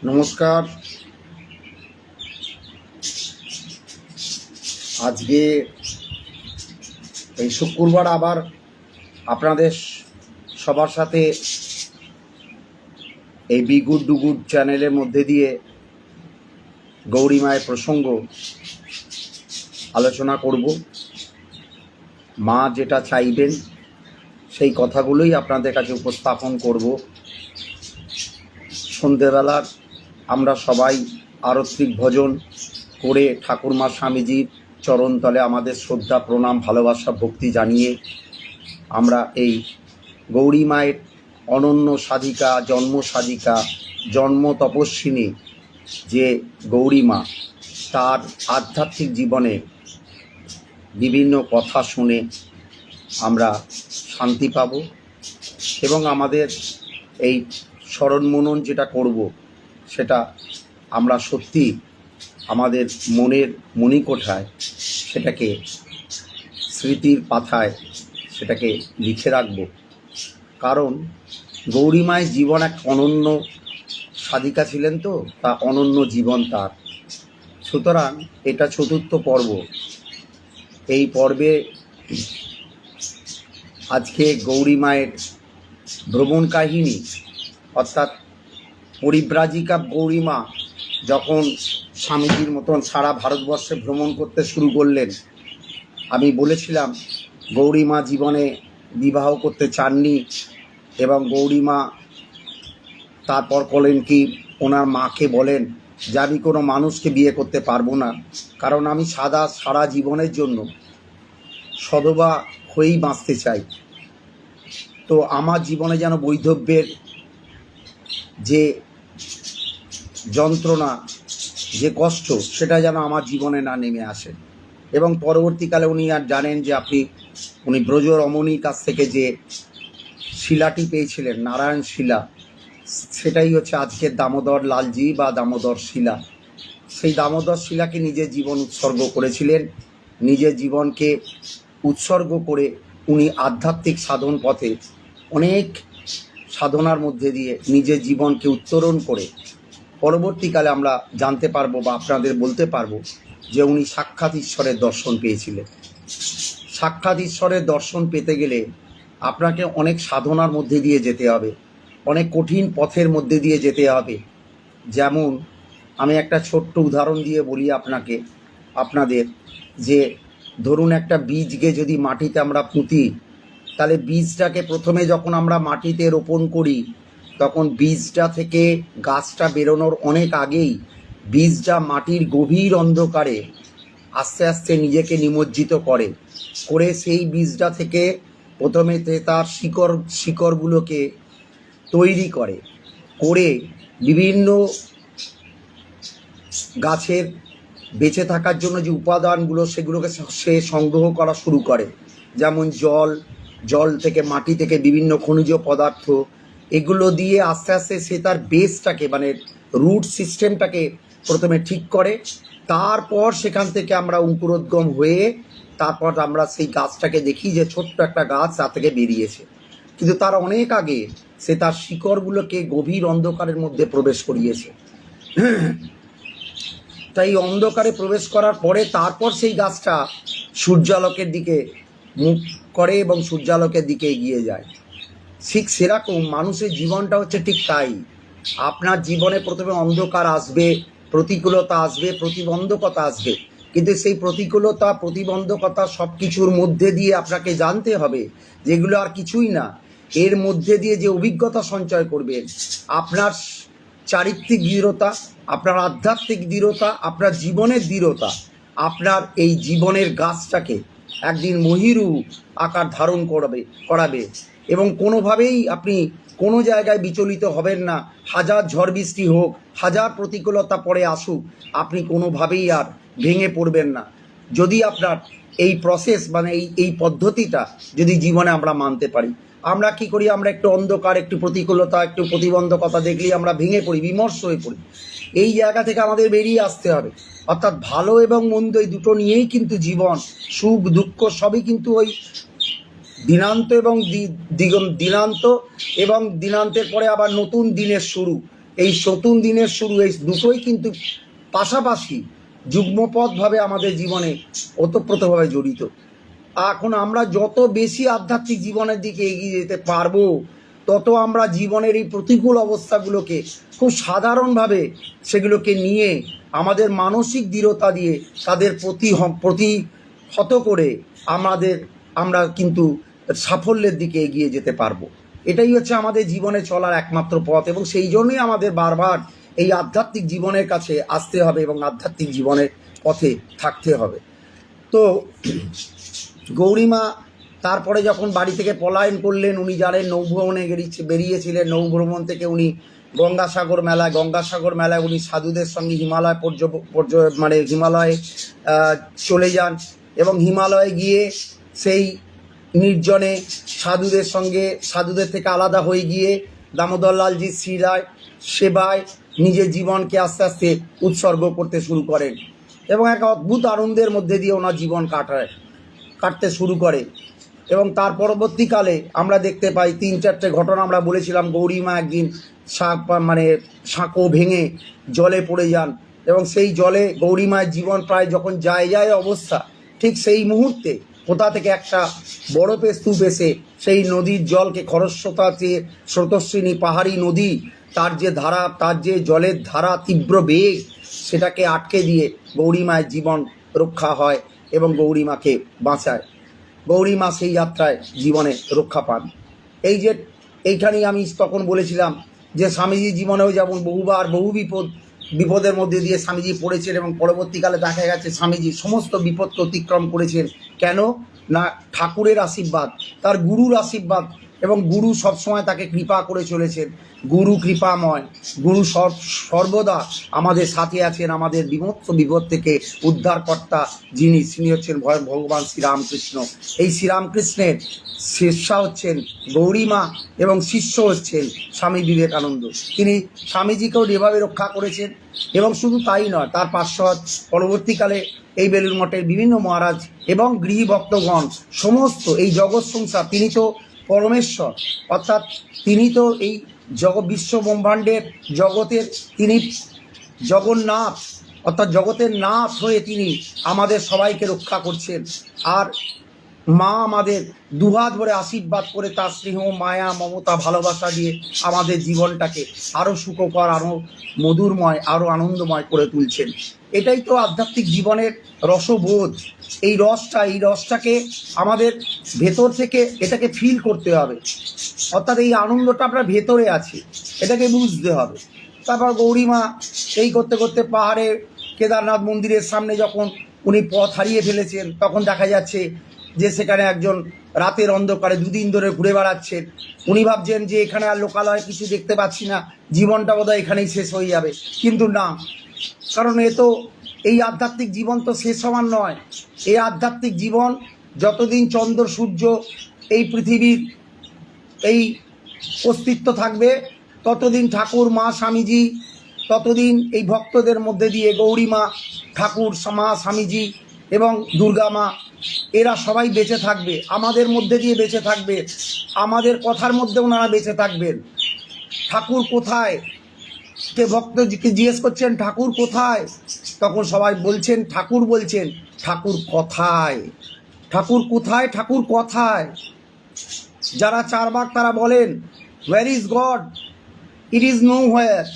নমস্কার। আজকে এই শুক্রবার আবার আপনাদের সবার সাথে এই বি গুড ডু গুড চ্যানেলের মধ্যে দিয়ে গৌরী মায়ের প্রসঙ্গ আলোচনা করব। মা যেটা চাইবেন সেই কথাগুলোই আপনাদের কাছে উপস্থাপন করব। সন্ধেবেলার আমরা সবাই আরত্রিক ভজন করে ঠাকুরমা স্বামীজির চরণতলে আমাদের শ্রদ্ধা, প্রণাম, ভালোবাসা, ভক্তি জানিয়ে আমরা এই গৌরী মায়ের অনন্য সাধিকা, জন্ম সাধিকা, জন্ম তপস্বিনী যে গৌরী মা, তার আধ্যাত্মিক জীবনে বিভিন্ন কথা শুনে আমরা শান্তি পাব এবং আমাদের এই স্মরণ মনন যেটা করব সেটা আমরা সত্যি আমাদের মনের মণিকোঠায় সেটাকে স্মৃতির পাতায় সেটাকে লিখে রাখব। কারণ গৌরী মায়ের জীবন এক অনন্য সাধিকা ছিলেন, তো তা অনন্য জীবন তার। সুতরাং এটা চতুর্থ পর্ব। এই পর্বে আজকে গৌরী মায়ের ভ্রমণ কাহিনী, অর্থাৎ পরিব্রাজিকা গৌরী মা যখন স্বামীজির মতন সারা ভারতবর্ষে ভ্রমণ করতে শুরু করলেন, আমি বলেছিলাম গৌরী মা জীবনে বিবাহ করতে চাননি এবং গৌরী মা তারপর করলেন কি, ওনার মাকে বলেন যে আমি কোনো মানুষকে বিয়ে করতে পারবো না, কারণ আমি সারা জীবনের জন্য সধবা হয়েই বাঁচতে চাই। তো আমার জীবনে যেন বৈধব্যের যে যন্ত্রণা, যে কষ্ট, সেটা যেন আমার জীবনে না নেমে আসে। এবং পরবর্তীকালে উনি আর জানেন যে উনি ব্রজ রমণীর কাছ থেকে যে শিলাটি পেয়েছিলেন, নারায়ণ শিলা, সেটাই হচ্ছে আজকের দামোদর লালজি বা দামোদর শিলা। সেই দামোদর শিলাকে নিজের জীবন উৎসর্গ করেছিলেন। নিজের জীবনকে উৎসর্গ করে উনি আধ্যাত্মিক সাধন পথে অনেক সাধনার মধ্যে দিয়ে নিজের জীবনকে উত্তরণ করে পরবর্তীকালে আমরা জানতে পারবো বা আপনাদের বলতে পারবো যে উনি সাক্ষাৎ ঈশ্বরের দর্শন পেয়েছিলেন। সাক্ষাৎ ঈশ্বরের দর্শন পেতে গেলে আপনাকে অনেক সাধনার মধ্যে দিয়ে যেতে হবে, অনেক কঠিন পথের মধ্যে দিয়ে যেতে হবে। যেমন আমি একটা ছোট্ট উদাহরণ দিয়ে বলি আপনাদের যে ধরুন একটা বীজকে যদি মাটিতে আমরা পুঁতি, তাহলে বীজটাকে প্রথমে যখন আমরা মাটিতে রোপণ করি তখন বীজটা থেকে গাছটা বেরোনোর অনেক আগেই বীজটা মাটির গভীর অন্ধকারে আস্তে আস্তে নিজেকে নিমজ্জিত করে সেই বীজটা থেকে প্রথমে তার শিকড়গুলোকে তৈরি করে বিভিন্ন গাছের বেঁচে থাকার জন্য যে উপাদানগুলো সেগুলোকে সে সংগ্রহ করা শুরু করে। যেমন জল থেকে, মাটি থেকে বিভিন্ন খনিজ পদার্থ, এগুলো দিয়ে আস্তে আস্তে সে তার বেসটাকে মানে রুট সিস্টেমটাকে প্রথমে ঠিক করে। তারপর সেখান থেকে আমরা অঙ্কুরোদ্গম হয়ে তারপর আমরা সেই গাছটাকে দেখি যে ছোট্ট একটা গাছ তা থেকে বেরিয়েছে। কিন্তু তার অনেক আগে সে তার শিকড়গুলোকে গভীর অন্ধকারের মধ্যে প্রবেশ করিয়েছে। তাই অন্ধকারে প্রবেশ করার পরে তারপর সেই গাছটা সূর্যালোকের দিকে মুখ করে এবং সূর্যালোকের দিকে এগিয়ে যায়। ঠিক সেরকম মানুষের জীবনটা হচ্ছে ঠিক তাই। আপনার জীবনে প্রথমে অন্ধকার আসবে, প্রতিকূলতা আসবে, প্রতিবন্ধকতা আসবে, কিন্তু সেই প্রতিকূলতা, প্রতিবন্ধকতা সব কিছুর মধ্যে দিয়ে আপনাকে জানতে হবে যেগুলো আর কিছুই না। এর মধ্যে দিয়ে যে অভিজ্ঞতা সঞ্চয় করবেন, আপনার চারিত্রিক দৃঢ়তা, আপনার আধ্যাত্মিক দৃঢ়তা, আপনার জীবনের দৃঢ়তা আপনার এই জীবনের গাছটাকে একদিন মহিরু আকার ধারণ করাবে এবং কোনোভাবেই আপনি কোনো জায়গায় বিচলিত হবেন না। হাজার ঝড় বৃষ্টি হোক, হাজার প্রতিকূলতা পরে আসুক, আপনি কোনোভাবেই আর ভেঙে পড়বেন না যদি আপনার এই প্রসেস মানে এই পদ্ধতিটা যদি জীবনে আমরা মানতে পারি। আমরা কি করি, আমরা একটু অন্ধকার, একটু প্রতিকূলতা, একটু প্রতিবন্ধকতা দেখলেই আমরা ভেঙে পড়ি, বিমর্ষ হয়ে পড়ি। এই জায়গা থেকে আমাদের বেরিয়ে আসতে হবে। অর্থাৎ ভালো এবং মন্দ এই দুটো নিয়েই কিন্তু জীবন, সুখ দুঃখ সবই কিন্তু ওই দিনান্ত এবং দিনান্ত এবং দিনান্তের পরে আবার নতুন দিনের শুরু। এই নতুন দিনের শুরু, এই দুটোই কিন্তু পাশাপাশি যুগ্মপদভাবে আমাদের জীবনে ওতপ্রোতভাবে জড়িত। এখন আমরা যত বেশি আধ্যাত্মিক জীবনের দিকে এগিয়ে যেতে পারবো, তত আমরা জীবনের এই প্রতিকূল অবস্থাগুলোকে খুব সাধারণভাবে সেগুলোকে নিয়ে আমাদের মানসিক দৃঢ়তা দিয়ে তাদের প্রতিহত করে আমরা কিন্তু সাফল্যের দিকে এগিয়ে যেতে পারবো। এটাই হচ্ছে আমাদের জীবনে চলার একমাত্র পথ, এবং সেই জন্যই আমাদের বারবার এই আধ্যাত্মিক জীবনের কাছে আসতে হবে এবং আধ্যাত্মিক জীবনের পথে থাকতে হবে। তো গৌরীমা তারপরে যখন বাড়ি থেকে পলায়ন করলেন, উনি জানেন নৌভ্রমণে বেরিয়েছিলেন। নৌভ্রমণ থেকে উনি গঙ্গাসাগর মেলায় উনি সাধুদের সঙ্গে হিমালয়ে চলে যান, এবং হিমালয়ে গিয়ে সেই নির্জনে সাধুদের থেকে আলাদা হয়ে গিয়ে দামোদরলালজির সেবায় নিজের জীবনকে আস্তে আস্তে উৎসর্গ করতে শুরু করেন, এবং এক অদ্ভুত আনন্দের মধ্যে দিয়ে ওনার জীবন কাটতে শুরু করে। এবং তার পরবর্তীকালে আমরা দেখতে পাই 3-4টে ঘটনা আমরা বলেছিলাম। গৌরীমা একদিন সাঁকো ভেঙে জলে পড়ে যান, এবং সেই জলে গৌরীমায়ের জীবন প্রায় যখন যায় অবস্থা, ঠিক সেই মুহূর্তে কোথা থেকে একটা বরফের স্তূপ এসে সেই নদীর জলকে স্রোতস্বিনী পাহাড়ি নদী, তার যে জলের ধারা তীব্র বেগ, সেটাকে আটকে দিয়ে গৌরীমায়ের জীবন রক্ষা হয় এবং গৌরীমাকে বাঁচায়। গৌরীমা সেই যাত্রায় জীবনে রক্ষা পান। এইখানেই আমি তখন বলেছিলাম যে স্বামীজির জীবনেও যেমন বহু বিপদের মধ্যে দিয়ে স্বামীজি পড়েছেন, এবং পরবর্তীকালে দেখা গেছে স্বামীজি সমস্ত বিপদকে অতিক্রম করেছেন। কেন না? ঠাকুরের আশীর্বাদ, তার গুরুর আশীর্বাদ, এবং গুরু সবসময় তাকে কৃপা করে চলেছেন। গুরু কৃপাময়, গুরু সর্বদা আমাদের সাথে আছেন। আমাদের বিপদ থেকে উদ্ধারকর্তা তিনি হচ্ছেন ভগবান শ্রীরামকৃষ্ণ। এই শ্রীরামকৃষ্ণের শিষ্যা হচ্ছেন গৌরীমা, এবং শিষ্য হচ্ছেন স্বামী বিবেকানন্দ। তিনি স্বামীজিকেও এভাবে রক্ষা করেছেন, এবং শুধু তাই নয়, তার পার্শ্বদ পরবর্তীকালে এই বেলুড় মঠের বিভিন্ন মহারাজ এবং গৃহভক্তগণ সমস্ত এই জগৎ সংসার, তিনি তো পরমেশ্বর, অর্থাৎ তিনি তো এই বিশ্ব ব্রহ্মাণ্ডের জগতের তিনি জগন্নাথ, অর্থাৎ জগতের নাথ হয়ে তিনি আমাদের সবাইকে রক্ষা করছেন। আর মা আমাদের দুহাত ভরে আশীর্বাদ করে তার স্নেহ, মায়া, মমতা, ভালোবাসা দিয়ে আমাদের জীবনটাকে আরও সুখকর, আরও মধুরময়, আরও আনন্দময় করে তুলছেন। এটাই তো আধ্যাত্মিক জীবনের রসবোধ। এই রসটাকে আমাদের ভেতর থেকে এটাকে ফিল করতে হবে, অর্থাৎ এই আনন্দটা আপনার ভেতরে আছে, এটাকে বুঝতে হবে। তারপর গৌরীমা এই করতে করতে পাহাড়ে কেদারনাথ মন্দিরের সামনে যখন উনি পথ হারিয়ে ফেলেছেন, তখন দেখা যাচ্ছে যে সেখানে একজন রাতের অন্ধকারে 2 দিন ধরে ঘুরে বেড়াচ্ছেন। উনি ভাবছেন যে এখানে আর লোকালয় কিছু দেখতে পাচ্ছি না, জীবনটা বোধহয় এখানেই শেষ হয়ে যাবে। কিন্তু না, কারণ এই আধ্যাত্মিক জীবন তো শেষ হওয়ার নয়। এই আধ্যাত্মিক জীবন যতদিন চন্দ্র সূর্য এই পৃথিবীর এই অস্তিত্ব থাকবে, ততদিন ঠাকুর, মা, স্বামীজি, ততদিন এই ভক্তদের মধ্যে দিয়ে গৌরীমা, ঠাকুর, মা, স্বামীজি এবং দুর্গা মা, এরা সবাই বেঁচে থাকবে, আমাদের মধ্যে দিয়ে বেঁচে থাকবে, আমাদের কথার মধ্যে ওনারা বেঁচে থাকবেন। ঠাকুর কোথায়? ভক্তকে জিজ্ঞেস করছেন ঠাকুর কোথায়? তখন সবাই বলছেন, ঠাকুর বলছেন, ঠাকুর কথায়, ঠাকুর কোথায়, ঠাকুর কথায়। যারা 4 ভাগ তারা বলেন where is god, it is know where.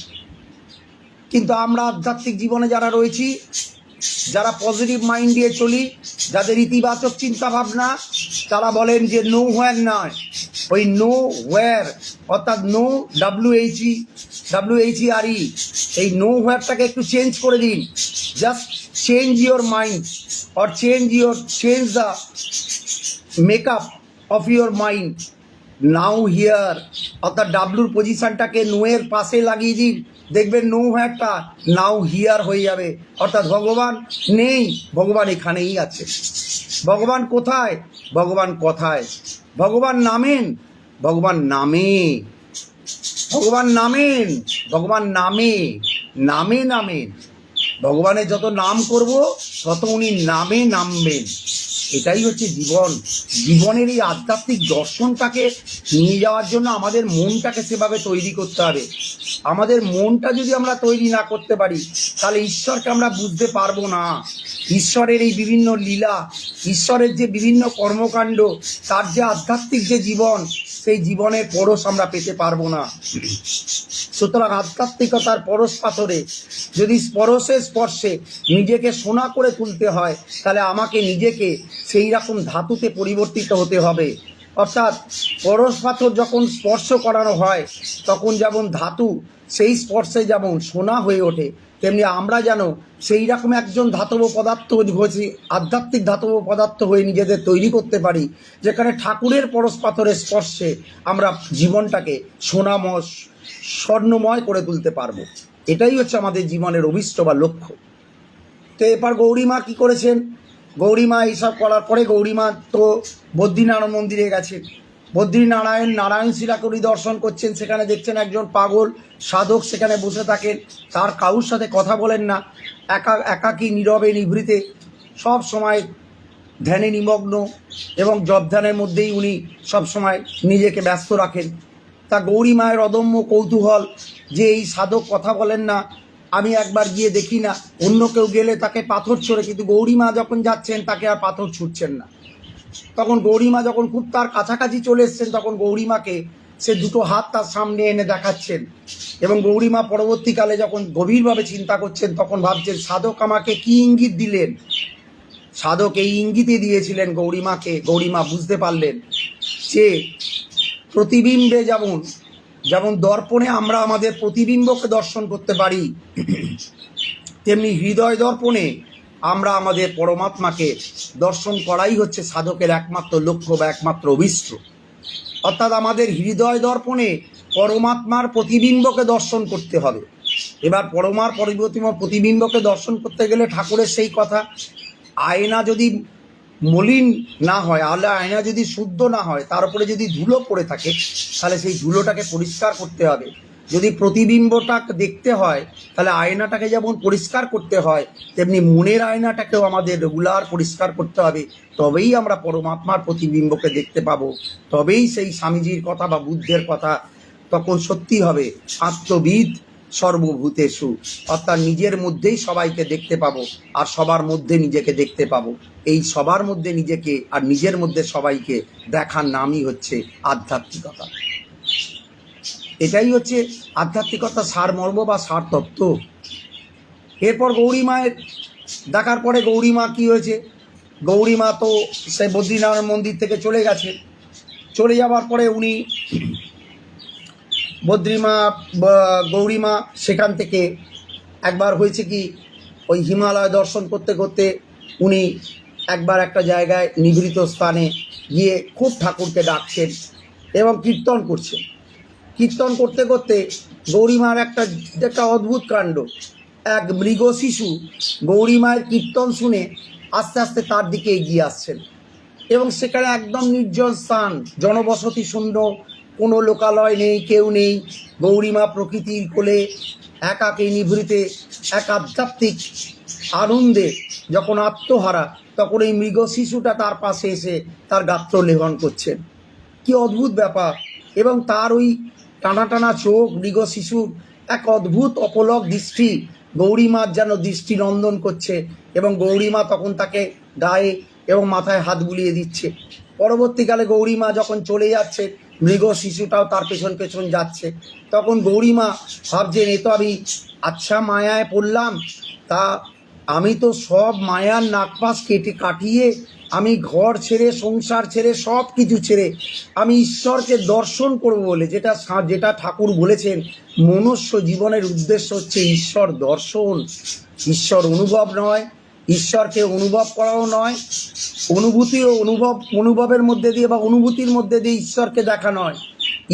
কিন্তু আমরা আধ্যাত্মিক জীবনে যারা রয়েছি, যারা পজিটিভ মাইন্ড দিয়ে চলি, যাদের ইতিবাচক চিন্তা ভাবনা, তারা বলেন যে নো হোয়ার নয়, ওই নো হোয়ার, অর্থাৎ নো WHERE, এই নো হোয়ারটাকে একটু চেঞ্জ করে দিন। Just change your mind, or change the makeup of your mind. Now here, অর্থাৎ ডাব্লুর পজিশনটাকে নোয়ের পাশে লাগিয়ে দিন, দেখবেন নো হোয়ারটা নাও হিয়ার হয়ে যাবে। অর্থাৎ ভগবান নেই, ভগবান এখানেই আছে। ভগবান কোথায়? ভগবান কথায়। ভগবান নামেন, ভগবান নামে। ভগবান নামেন, ভগবান নামে, নামে নামেন। ভগবানের যত নাম করব তত উনি নামে নামবেন। এটাই হচ্ছে জীবন। জীবনের এই আধ্যাত্মিক দর্শনটাকে নিয়ে যাওয়ার জন্য আমাদের মনটাকে সেভাবে তৈরি করতে হবে। আমাদের মনটা যদি আমরা তৈরি না করতে পারি তাহলে ঈশ্বরকে আমরা বুঝতে পারবো না। ঈশ্বরের এই বিভিন্ন লীলা, ঈশ্বরের যে বিভিন্ন কর্মকাণ্ড, তার যে আধ্যাত্মিক যে জীবন, সেই জীবনের পরশ আমরা পেতে পারবো না। সুতরাং আধ্যাত্মিকতার পরশ পাথরে যদি স্পর্শে নিজেকে সোনা করে তুলতে হয়, তাহলে আমাকে নিজেকে সেই রকম ধাতুতে পরিবর্তিত হতে হবে। অর্থাৎ পরশ পাথর যখন স্পর্শ করানো হয় তখন যেমন ধাতু সেই স্পর্শে যেমন সোনা হয়ে ওঠে, তেমনি আমরা যেন সেই রকম একজন ধাতব পদার্থ হয়েছি, আধ্যাত্মিক ধাতব পদার্থ হয়ে নিজেদের তৈরি করতে পারি, যেখানে ঠাকুরের পরশ পাথরের স্পর্শে আমরা জীবনটাকে সোনাময় স্বর্ণময় করে তুলতে পারবো। এটাই হচ্ছে আমাদের জীবনের অভিষ্ট বা লক্ষ্য। তো এরপর গৌরীমা কি করেছেন? গৌরীমা এইসব করার পরে গৌরীমা তো বদ্রীনারায়ণ মন্দিরে গেছেন। নারায়ণ শিলাকে উনি দর্শন করছেন। সেখানে দেখছেন একজন পাগল সাধক সেখানে বসে থাকেন, তার কারুর সাথে কথা বলেন না, একাকী নীরবে নিভৃতে সব সময় ধ্যানে নিমগ্ন এবং জপ ধ্যানের মধ্যেই উনি সব সময় নিজেকে ব্যস্ত রাখেন। তা গৌরী মায়ের অদম্য কৌতূহল যে এই সাধক কথা বলেন না, আমি একবার গিয়ে দেখি না। অন্য কেউ গেলে তাকে পাথর ছোড়ে, কিন্তু গৌরী মা যখন যাচ্ছেন তাকে আর পাথর ছুটছেন না। তখন গৌরীমা যখন খুব তার কাছাকাছি চলে এসছেন, তখন গৌরীমাকে সে দুটো হাত তার সামনে এনে দেখাচ্ছেন। এবং গৌরীমা পরবর্তীকালে যখন গভীরভাবে চিন্তা করছেন, তখন ভাবছেন সাধক আমাকে কি ইঙ্গিত দিলেন। সাধক এই ইঙ্গিতে দিয়েছিলেন গৌরীমাকে। গৌরীমা বুঝতে পারলেন যে প্রতিবিম্বে যেমন দর্পণে আমরা আমাদের প্রতিবিম্বকে দর্শন করতে পারি, তেমনি হৃদয় দর্পণে আমরা আমাদের পরমাত্মাকে দর্শন করাই হচ্ছে সাধকের একমাত্র লক্ষ্য বা একমাত্র অভিষ্ট। অর্থাৎ আমাদের হৃদয় দর্পণে পরমাত্মার প্রতিবিম্বকে দর্শন করতে হবে। এবার প্রতিবিম্বকে দর্শন করতে গেলে ঠাকুরের সেই কথা, আয়না যদি মলিন না হয়, আয়না যদি শুদ্ধ না হয়, তার উপরে যদি ধুলো পড়ে থাকে, তাহলে সেই ধুলোটাকে পরিষ্কার করতে হবে। যদি প্রতিবিম্বটা দেখতে হয় তাহলে আয়নাটাকে যেমন পরিষ্কার করতে হয়, তেমনি মনের আয়নাটাকেও আমাদের রেগুলার পরিষ্কার করতে হবে। তবেই আমরা পরমাত্মার প্রতিবিম্বকে দেখতে পাবো। তবেই সেই স্বামীজির কথা বা বুদ্ধের কথা তখন সত্যি হবে। আত্মবিদ সর্বভূতেষু, অর্থাৎ নিজের মধ্যেই সবাইকে দেখতে পাবো আর সবার মধ্যে নিজেকে দেখতে পাবো। এই সবার মধ্যে নিজেকে আর নিজের মধ্যে সবাইকে দেখার নামই হচ্ছে আধ্যাত্মিকতা। এটাই হচ্ছে আধ্যাত্মিকতার সারমর্ম বা সার তত্ত্ব। এরপর গৌরী মায়ের দেখার পরে গৌরীমা কি হয়েছে, গৌরীমা তো সে বদ্রীনারায়ণ মন্দির থেকে চলে গেছে। চলে যাওয়ার পরে উনি গৌরীমা সেখান থেকে একবার হয়েছে কি, ওই হিমালয় দর্শন করতে করতে উনি একবার একটা জায়গায় নিভৃত স্থানে গিয়ে খুব ঠাকুরকে ডাকছেন এবং কীর্তন করছেন। কীর্তন করতে করতে গৌরীমার একটা অদ্ভুত কাণ্ড, এক মৃগ শিশু গৌরীমায়ের কীর্তন শুনে আস্তে আস্তে তার দিকে এগিয়ে আসছেন। এবং সেখানে একদম নির্জন স্থান, জনবসতি শূন্য, কোনো লোকালয় নেই, কেউ নেই। গৌরীমা প্রকৃতির কোলে একাকী নিভৃতে এক আধ্যাত্মিক আনন্দে যখন আত্মহারা, তখন এই মৃগ শিশুটা তার পাশে এসে তার গাত্র লেহন করছেন। কি অদ্ভুত ব্যাপার! এবং তার ওই টানা টানা চোখ, মৃগ শিশুর এক অদ্ভুত অপলক দৃষ্টি গৌরীমার যেন দৃষ্টি নন্দন করছে। এবং গৌরীমা তখন তাকে গায়ে এবং মাথায় হাত বুলিয়ে দিচ্ছে। পরবর্তীকালে গৌরীমা যখন চলে যাচ্ছে, মৃগ শিশুটাও তার পেছন পেছন যাচ্ছে। তখন গৌরীমা ভাবছেন, এ তো আমি আচ্ছা মায়ায় পড়লাম। তা আমি তো সব মায়ার নাগপাশ কাটিয়ে আমি ঘর ছেড়ে, সংসার ছেড়ে, সব কিছু ছেড়ে আমি ঈশ্বরকে দর্শন করব বলে, যেটা ঠাকুর বলেছেন মনুষ্য জীবনের উদ্দেশ্য হচ্ছে ঈশ্বর দর্শন, ঈশ্বর অনুভব নয়, ঈশ্বরকে অনুভব করাও নয়, অনুভবের মধ্যে দিয়ে বা অনুভূতির মধ্যে দিয়ে ঈশ্বরকে দেখা নয়।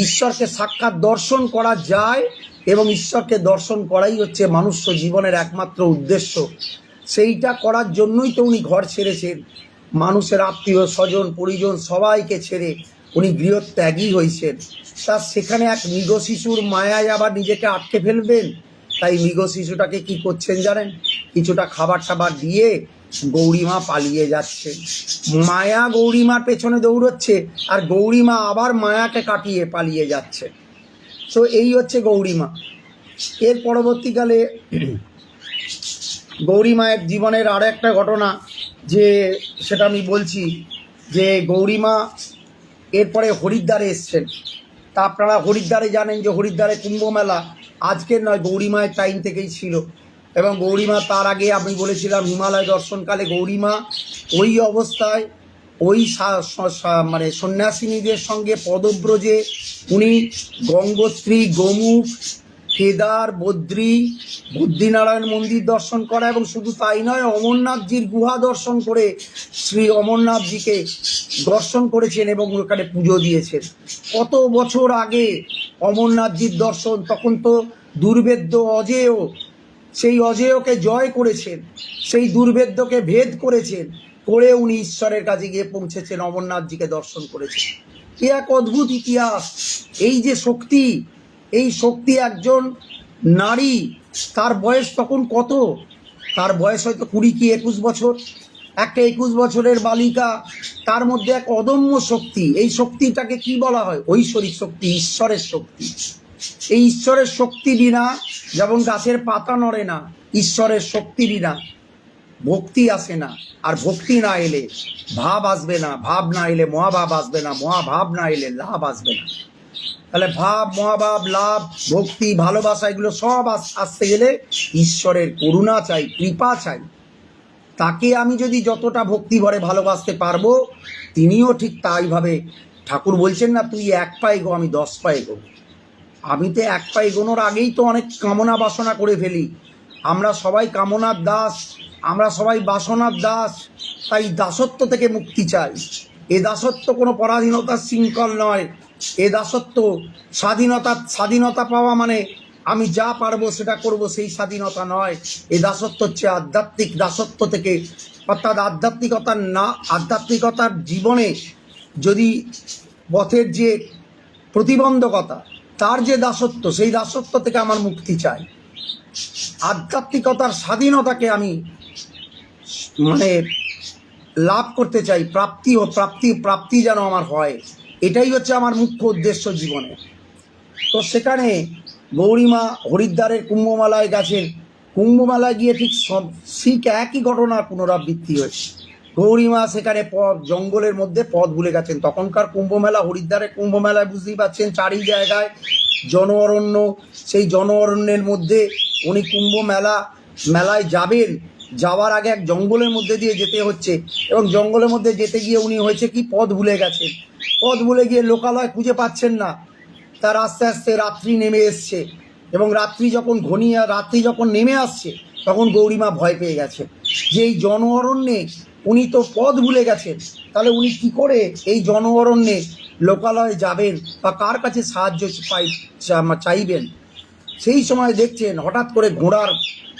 ঈশ্বরকে সাক্ষাৎ দর্শন করা যায় এবং ঈশ্বরকে দর্শন করাই হচ্ছে মনুষ্য জীবনের একমাত্র উদ্দেশ্য। সেইটা করার জন্যই তো উনি ঘর ছেড়েছেন, মানুষের আত্মীয় স্বজন পরিজন সবাইকে ছেড়ে উনি গৃহত্যাগী হয়েছেন। তার সেখানে এক মৃগ শিশুর মায়ায় আবার নিজেকে আটকে ফেলবেন। তাই মৃগ শিশুটাকে কি করছেন জানেন, কিছুটা খাবার টাবার দিয়ে গৌরীমা পালিয়ে যাচ্ছে, মায়া গৌরীমার পেছনে দৌড়চ্ছে, আর গৌরীমা আবার মায়াকে কাটিয়ে পালিয়ে যাচ্ছে। তো এই হচ্ছে গৌরীমা। এর পরবর্তীকালে গৌরী মায়ের জীবনের আরও একটা ঘটনা, যে সেটা আমি বলছি, যে গৌরীমা এরপরে হরিদ্বারে এসছেন। তা আপনারা হরিদ্বারে জানেন যে হরিদ্বারে কুম্ভ মেলা আজকের নয়, গৌরীমায়ের টাইম থেকেই ছিল। এবং গৌরীমা তার আগে আমি বলেছিলাম হিমালয় দর্শনকালে গৌরীমা ওই অবস্থায় ওই মানে সন্ন্যাসিনীদের সঙ্গে পদব্রজে উনি গঙ্গোত্রী, গোমুখ, কেদার, বদ্রীনারায়ণ মন্দির দর্শন করা, এবং শুধু তাই নয়, অমরনাথজির গুহা দর্শন করে শ্রী অমরনাথজিকে দর্শন করেছেন এবং ওখানে পুজো দিয়েছেন। কত বছর আগে অমরনাথজির দর্শন, তখন তো দুর্ভেদ্য অজেয়, সেই অজেয়কে জয় করেছেন, সেই দুর্ভেদ্যকে ভেদ করেছেন, করে উনি ঈশ্বরের কাছে গিয়ে পৌঁছেছেন, অমরনাথজিকে দর্শন করেছেন। এ এক অদ্ভুত ইতিহাস। এই যে শক্তি, এই শক্তি একজন নারী, তার বয়স তখন কত? তার বয়স হয়তো 20 কি 21 বছর। একটা 21 বছরের বালিকা, তার মধ্যে এক অদম্য শক্তি। এই শক্তিটাকে কি বলা হয়? ঐশ্বরিক শক্তি, ঈশ্বরের শক্তি। এই ঈশ্বরের শক্তি বিনা যেমন গাছের পাতা নড়ে না, ঈশ্বরের শক্তি বিনা ভক্তি আসে না। আর ভক্তি না এলে ভাব আসবে না, ভাব না এলে মহাভাব আসবে না, মহাভাব না এলে লাভ আসবে না। তাহলে ভাব, মহাভাব, লাভ, ভক্তি, ভালোবাসা, এগুলো সব আসতে গেলে ঈশ্বরের করুণা চাই, কৃপা চাই। তাকে আমি যদি যতটা ভক্তি ভরে ভালোবাসতে পারবো, তিনিও ঠিক তাইভাবে, ঠাকুর বলছেন না, তুই 1 পা এগো, আমি 10 পা এগো। আমি তো 1 পা এগোনোর আগেই তো অনেক কামনা বাসনা করে ফেলি। আমরা সবাই কামনার দাস, আমরা সবাই বাসনার দাস। তাই দাসত্ব থেকে মুক্তি চাই। এ দাসত্ব কোনো পরাধীনতার শৃঙ্খল নয়। এ দাসত্ব স্বাধীনতা পাওয়া মানে আমি যা পারবো সেটা করব, সেই স্বাধীনতা নয়। এ দাসত্ব হচ্ছে আধ্যাত্মিক দাসত্ব থেকে, অর্থাৎ আধ্যাত্মিকতার জীবনে যদি পথের যে প্রতিবন্ধকতা, তার যে দাসত্ব, সেই দাসত্ব থেকে আমার মুক্তি চাই। আধ্যাত্মিকতার স্বাধীনতাকে আমি মানে লাভ করতে চাই, প্রাপ্তি যেন আমার হয়। এটাই হচ্ছে আমার মুখ্য উদ্দেশ্য জীবনে। তো সেখানে গৌরীমা হরিদ্বারের কুম্ভমেলায় গেছেন। কুম্ভমেলায় গিয়ে ঠিক একই ঘটনার পুনরাবৃত্তি হয়েছে। গৌরীমা সেখানে জঙ্গলের মধ্যে পথ ভুলে গেছেন। তখনকার কুম্ভমেলা, হরিদ্বারের কুম্ভমেলায় বুঝতেই পারছেন, চারি জায়গায় জনঅরণ্য। সেই জনঅরণ্যের মধ্যে উনি মেলায় যাবেন, যাওয়ার আগে এক জঙ্গলের মধ্যে দিয়ে যেতে হচ্ছে, এবং জঙ্গলের মধ্যে যেতে গিয়ে উনি হয়েছে কি, পথ ভুলে গেছেন। পথ ভুলে গিয়ে লোকালয় খুঁজে পাচ্ছেন না। তার আস্তে আস্তে রাত্রি নেমে এসছে, এবং রাত্রি যখন নেমে আসছে, তখন গৌরীমা ভয় পেয়ে গেছে যে এই জন অরণ্যে উনি তো পথ ভুলে গেছেন। তাহলে উনি কি করে এই জন অরণ্যে লোকালয়ে যাবেন বা কার কাছে সাহায্য চাইবেন? সেই সময় দেখছেন হঠাৎ করে ঘোড়ার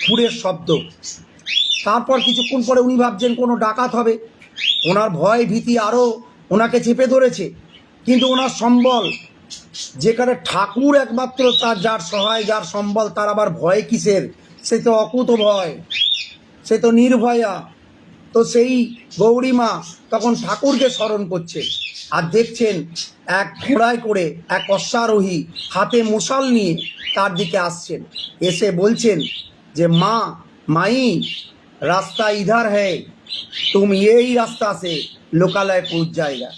খুরের শব্দ। তারপর কিছুক্ষণ পরে উনি ভাবছেন কোনো ডাকাত হবে। ওনার ভয় ভীতি আরও ওনাকে চেপে ধরেছে। কিন্তু ওনার সম্বল, যেখানে ঠাকুর একমাত্র তার, যার সহায়, যার সম্বল, তার আবার ভয় কিসের? সে তো অকুত ভয়, সে তো নির্ভয়া। তো সেই গৌরীমা তখন ঠাকুরকে স্মরণ করছে, আর দেখছেন এক ঘোড়ায় করে এক অশ্বারোহী হাতে মশাল নিয়ে তার দিকে আসছেন। এসে বলছেন যে মাই রাস্তা ইধার হ্যায়, তুমি এই রাস্তা সে লোকালয় পৌঁছ জায়গা।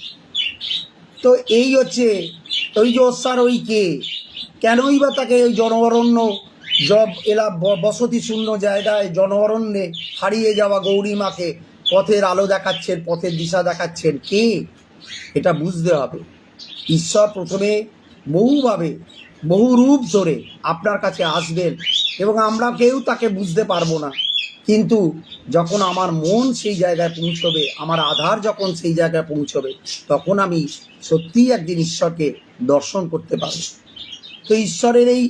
তো এই হচ্ছে ওই যে অশ্বারোহীকে, কেনই বা তাকে ওই জনঅরণ্য বসতি শূন্য জায়গায় জনঅরণ্যে হারিয়ে যাওয়া গৌরীমাকে পথের আলো দেখাচ্ছেন, পথের দিশা দেখাচ্ছেন কে? এটা বুঝতে হবে। ঈশ্বর প্রথমে বহুভাবে, বহু রূপ ধরে আপনার কাছে আসবেন, এবং আমরা কেউ তাকে বুঝতে পারবো না। কিন্তু যখন আমার মন সেই জায়গায় পৌঁছবে, আমার আধার যখন সেই জায়গায় পৌঁছবে, তখন আমি সত্যিই একদিন ঈশ্বরকে দর্শন করতে পারব। তো ঈশ্বরের এই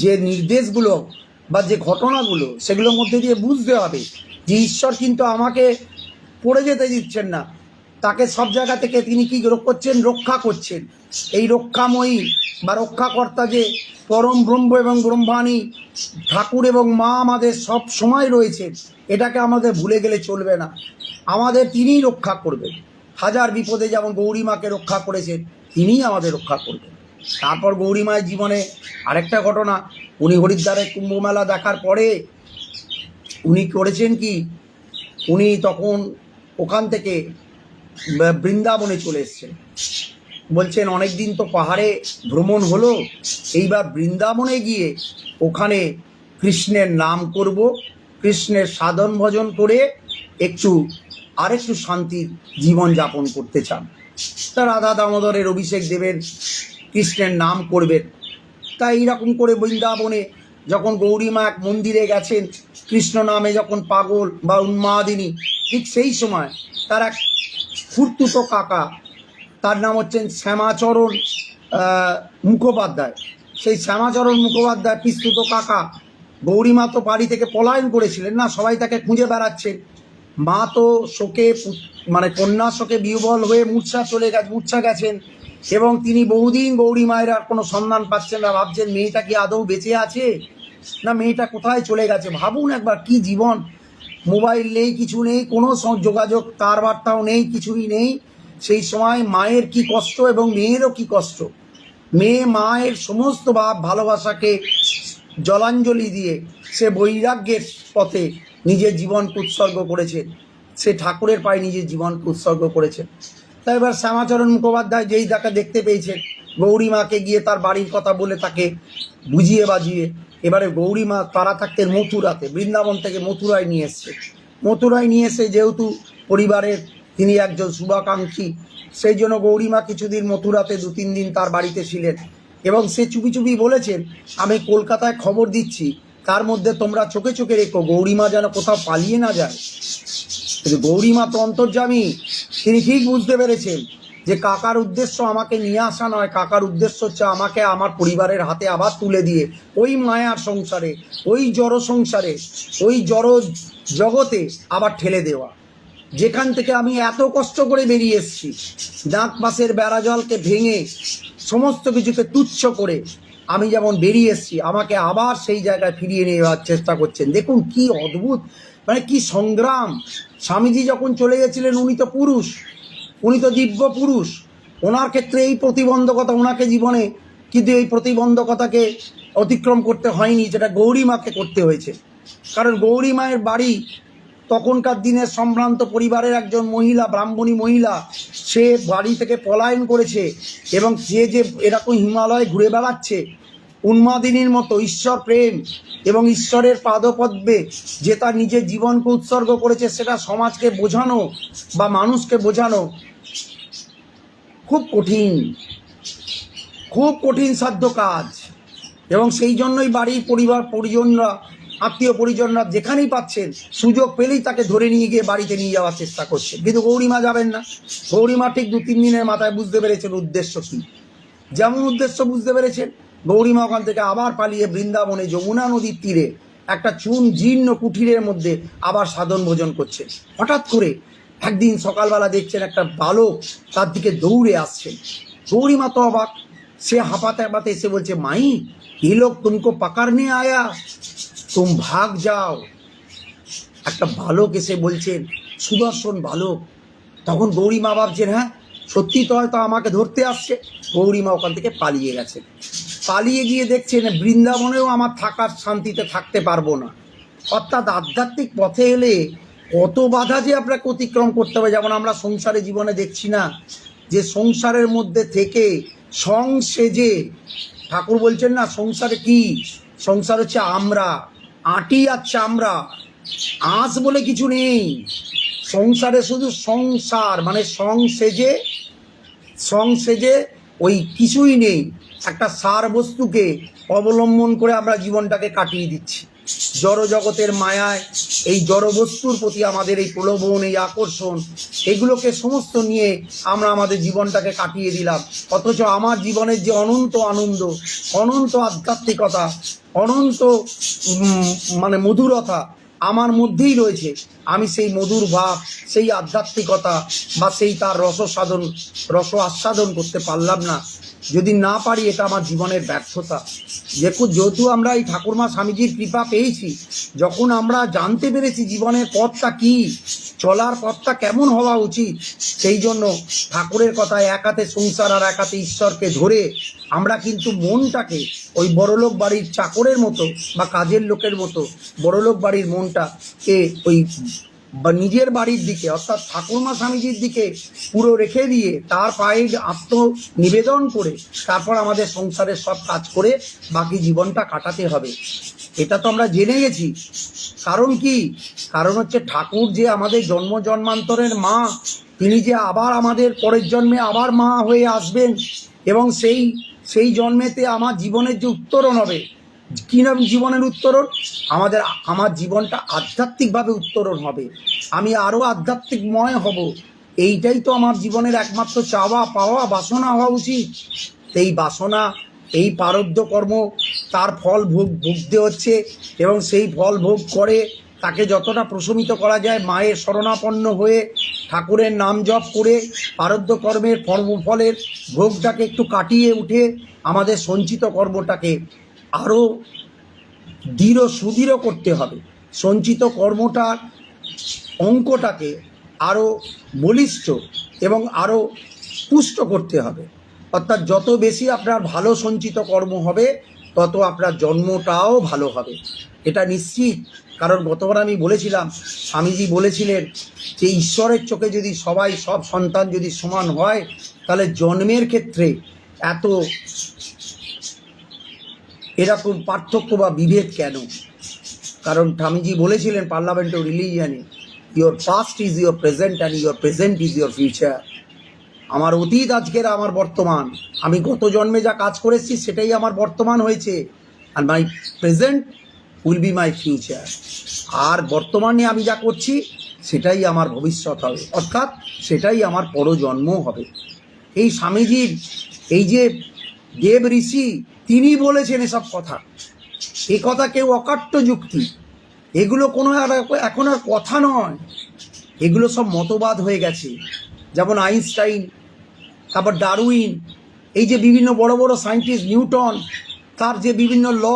যে নির্দেশগুলো বা যে ঘটনাগুলো, সেগুলোর মধ্যে দিয়ে বুঝতে হবে যে ঈশ্বর কিন্তু আমাকে পড়ে যেতে দিচ্ছেন না। তাকে সব জায়গা থেকে তিনি কি করছেন? রক্ষা করছেন। এই রক্ষাময়ী বা রক্ষাকর্তা যে পরম ব্রহ্ম এবং ব্রহ্মাণী ঠাকুর এবং মা আমাদের সব সময় রয়েছে, এটাকে আমাদের ভুলে গেলে চলবে না। আমাদের তিনিই রক্ষা করবেন। হাজার বিপদে যেমন গৌরীমাকে রক্ষা করেছেন, তিনিই আমাদের রক্ষা করবেন। তারপর গৌরীমায়ের জীবনে আরেকটা ঘটনা, উনি হরিদ্বারে কুম্ভমেলা দেখার পরে উনি করেছেন কি, উনি তখন ওখান থেকে বৃন্দাবনে চলে এসছেন। বলছেন অনেক দিন তো পাহাড়ে ভ্রমণ হলো, এইবার বৃন্দাবনে গিয়ে ওখানে কৃষ্ণের নাম করব, কৃষ্ণের সাধন ভজন করে আরেকটু শান্তির জীবন যাপন করতে চান। তা রাধা দামোদরের অভিষেক দেবেন, কৃষ্ণের নাম করবেন। তাই এইরকম করে বৃন্দাবনে যখন গৌরীমা এক মন্দিরে গেছেন, কৃষ্ণ নামে যখন পাগল বা উন্মাদিনী, ঠিক সেই সময় তার এক খুড়তুতো কাকা, তার নাম হচ্ছেন শ্যামাচরণ মুখোপাধ্যায়। সেই শ্যামাচরণ মুখোপাধ্যায় পিস্তুত কাকা, গৌরীমা তো বাড়ি থেকে পলায়ন করেছিলেন না, সবাই তাকে খুঁজে বেড়াচ্ছেন। মা তো শোকে মানে কন্যা শোকে বিহ্বল হয়ে মূর্ছা গেছেন, এবং তিনি বহুদিন গৌরীমায়ের আর কোনো সন্ধান পাচ্ছেন না। ভাবছেন মেয়েটা কি আদৌ বেঁচে আছে, না মেয়েটা কোথায় চলে গেছে। ভাবুন একবার, কি জীবন, মোবাইল নেই, কিছু নেই, কোনো যোগাযোগ তার বার্তাও নেই, কিছুই নেই। সেই সময় মায়ের কি কষ্ট এবং মেয়েরও কি কষ্ট। মেয়ে মায়ের সমস্ত ভালোবাসাকে জলাঞ্জলি দিয়ে সে বৈরাগ্যের পথে নিজের জীবনকে উৎসর্গ করেছেন, সে ঠাকুরের পায়ে নিজের জীবনকে উৎসর্গ করেছেন। তাই এবার শ্যামাচরণ মুখোপাধ্যায় যেই তাকে দেখতে পেয়েছেন, গৌরীমাকে গিয়ে তার বাড়ির কথা বলে তাকে বুঝিয়ে বাজিয়ে, এবারে গৌরীমা তারা থাকতেন মথুরাতে, বৃন্দাবন থেকে মথুরায় নিয়ে এসছে। মথুরায় নিয়ে এসে যেহেতু পরিবারের তিনি একজন শুভাকাঙ্ক্ষী, সেই জন্য গৌরীমা কিছুদিন মথুরাতে 2-3 দিন তার বাড়িতে ছিলেন। এবং সে চুপি চুপি বলেছেন, আমি কলকাতায় খবর দিচ্ছি, তার মধ্যে তোমরা চোখে চোখে রেখো গৌরীমা যেন কোথাও পালিয়ে না যায়। কিন্তু গৌরীমা তো অন্তর্যামী, তিনি ঠিক বুঝতে পেরেছেন যে কাকার উদ্দেশ্য আমাকে নিয়ে আসা নয়, কাকার উদ্দেশ্য হচ্ছে আমাকে আমার পরিবারের হাতে আবার তুলে দিয়ে ওই মায়ার সংসারে, ওই জড় সংসারে, ওই জড় জগতে আবার ঠেলে দেওয়া, যেখান থেকে আমি এত কষ্ট করে বেরিয়ে এসেছি। দাঁত পাশের বেড়াজলকে ভেঙে সমস্ত কিছুকে তুচ্ছ করে আমি যেমন বেরিয়ে এসেছি, আমাকে আবার সেই জায়গায় ফিরিয়ে নিয়ে যাওয়ার চেষ্টা করছেন। দেখুন কি অদ্ভুত, মানে কি সংগ্রাম। স্বামীজি যখন চলে গেছিলেন, উনি তো পুরুষ, উনি তো দিব্য পুরুষ, ওনার ক্ষেত্রে এই প্রতিবন্ধকতা ওনাকে জীবনে, কিন্তু এই প্রতিবন্ধকতাকে অতিক্রম করতে হয়নি, যেটা গৌরীমাকে করতে হয়েছে। কারণ গৌরীমায়ের বাড়ি তখনকার দিনের সম্ভ্রান্ত পরিবারের একজন মহিলা, ব্রাহ্মণী মহিলা, সে বাড়ি থেকে পলায়ন করেছে, এবং যে এরকম হিমালয়ে ঘুরে বেড়াচ্ছে উন্মাদিনীর মতো, ঈশ্বর প্রেম এবং ঈশ্বরের পাদপদ্মে যে তার নিজের জীবনকে উৎসর্গ করেছে, সেটা সমাজকে বোঝানো বা মানুষকে বোঝানো খুব কঠিন, খুব কঠিন সাধ্য কাজ। এবং সেই জন্যই বাড়ির পরিজনরা, আত্মীয় পরিজনরা যেখানেই পাচ্ছেন, সুযোগ পেলেই তাকে ধরে নিয়ে গিয়ে বাড়িতে নিয়ে যাওয়ার চেষ্টা করছেন। কিন্তু গৌরীমা যাবেন না। গৌরীমা ঠিক 2-3 দিনের মাথায় বুঝতে পেরেছেন উদ্দেশ্য কী। যেমন উদ্দেশ্য বুঝতে পেরেছেন, গৌরীমা ওখান থেকে আবার পালিয়ে বৃন্দাবনে যমুনা নদীর তীরে একটা জীর্ণ কুঠিরের মধ্যে আবার সাধন ভোজন করছেন। হঠাৎ করে একদিন সকালবেলা দেখছেন একটা বালক তার দিকে দৌড়ে আসছেন। গৌরীমা তো অবাক, সে হাঁপাতে হাঁপাতে এসে বলছে, মাই ये लोग तुमको पकड़ने आया, तुम भाग যাও। একটা বালক এসে বলছেন, সুদর্শন বালক। তখন গৌরীমা ভাবছেন, হ্যাঁ সত্যি তো হয়তো আমাকে ধরতে আসছে। গৌরীমা ওখান থেকে পালিয়ে গেছে। পালিয়ে গিয়ে দেখছেন বৃন্দাবনেও আমার থাকার শান্তিতে থাকতে পারবো না। অর্থাৎ আধ্যাত্মিক পথে এলে কত বাধা যে আপনাকে অতিক্রম করতে হবে। যেমন আমরা সংসারে জীবনে দেখছি না, যে সংসারের মধ্যে থেকে সংসেজে, ঠাকুর বলছেন না সংসারে কি, সংসার হচ্ছে আমরা, আটি আর চামড়া, আঁশ বলে কিছু নেই সংসারে, শুধু সংসার মানে সংসেজে ওই কিছুই নেই, একটা সার বস্তুকে অবলম্বন করে আমরা জীবনটাকে কাটিয়ে দিচ্ছি। জড় জগতের মায়ায় এই জড় বস্তুর প্রতি আমাদের এই প্রলোভন, এই আকর্ষণ, এগুলোকে সমস্ত নিয়ে আমরা আমাদের জীবনটাকে কাটিয়ে দিলাম। অথচ আমার জীবনের যে অনন্ত আনন্দ, অনন্ত আধ্যাত্মিকতা, অনন্ত মানে মধুরতা আমার মধ্যেই রয়েছে, আমি সেই মধুর ভাব, সেই আধ্যাত্মিকতা বা সেই তার রস আস্বাদন করতে পারলাম না। যদি না পারি এটা আমার জীবনের ব্যর্থতা। যেহেতু আমরা এই ঠাকুরমা স্বামীজির কৃপা পেয়েছি, যখন আমরা জানতে পেরেছি জীবনের পথটা কি, চলার পথটা কেমন হওয়া উচিত, সেই জন্য ঠাকুরের কথায় এক হাতে সংসার আর এক হাতে ঈশ্বরকে ধরে আমরা কিন্তু মনটাকে ওই বড়লোক বাড়ির চাকরের মতো বা কাজের লোকের মতো বড়লোক বাড়ির মনটাকে ওই বা নিজের বাড়ির দিকে অর্থাৎ ঠাকুরমা স্বামীজির দিকে পুরো রেখে দিয়ে তার পায়ে আত্মনিবেদন করে তারপর আমাদের সংসারের সব কাজ করে বাকি জীবনটা কাটাতে হবে। এটা তো আমরা জেনে গেছি। কারণ কি? কারণ হচ্ছে ঠাকুর যে আমাদের জন্ম জন্মান্তরের মা, তিনি যে আবার আমাদের পরের জন্মে আবার মা হয়ে আসবেন এবং সেই জন্মেতে আমার জীবনের যে উত্তরণ হবে, কি নাম জীবনের উত্তরণ? আমার জীবনটা আধ্যাত্মিকভাবে উত্তরণ হবে, আমি আরও আধ্যাত্মিকময় হব। এইটাই তো আমার জীবনের একমাত্র চাওয়া পাওয়া বাসনা হওয়া উচিত। এই বাসনা, এই প্রারব্ধ কর্ম, তার ফল ভুগতে হচ্ছে এবং সেই ফল ভোগ করে তাকে যতটা প্রশমিত করা যায় মায়ের শরণাপন্ন হয়ে ঠাকুরের নাম জপ করে প্রারব্ধ কর্মের ফলের ভোগটাকে একটু কাটিয়ে উঠে আমাদের সঞ্চিত কর্মটাকে আরও সুদৃঢ় করতে হবে। সঞ্চিত কর্মটার অঙ্কটাকে আরও বলিষ্ঠ এবং আরও পুষ্ট করতে হবে। অর্থাৎ যত বেশি আপনার ভালো সঞ্চিত কর্ম হবে তত আপনার জন্মটাও ভালো হবে, এটা নিশ্চিত। কারণ গতবার আমি বলেছিলাম, স্বামীজি বলেছিলেন যে ঈশ্বরের চোখে যদি সব সন্তান যদি সমান হয় তাহলে জন্মের ক্ষেত্রে এত এরকম পার্থক্য বা বিভেদ কেন? কারণ স্বামীজি বলেছিলেন পার্লামেন্ট অফ রিলিজিয়ানে, your past is your present and your present is your future. আমার অতীত আজকের আমার বর্তমান, আমি গত জন্মে যা কাজ করেছি সেটাই আমার বর্তমান হয়েছে, আর my present will be my future. আর বর্তমানে আমি যা করছি সেটাই আমার ভবিষ্যৎ হবে, অর্থাৎ সেটাই আমার পরজন্ম হবে। এই স্বামীজির এই যে দেব ঋষি, তিনি বলেছেন এসব কথা। এ কথা কেউ অকাট্য যুক্তি, এগুলো কোনো এখন আর কথা নয়, এগুলো সব মতবাদ হয়ে গেছে। যেমন আইনস্টাইন, তারপর ডারউইন, এই যে বিভিন্ন বড় বড় সায়েন্টিস্ট, নিউটন, তার যে বিভিন্ন ল,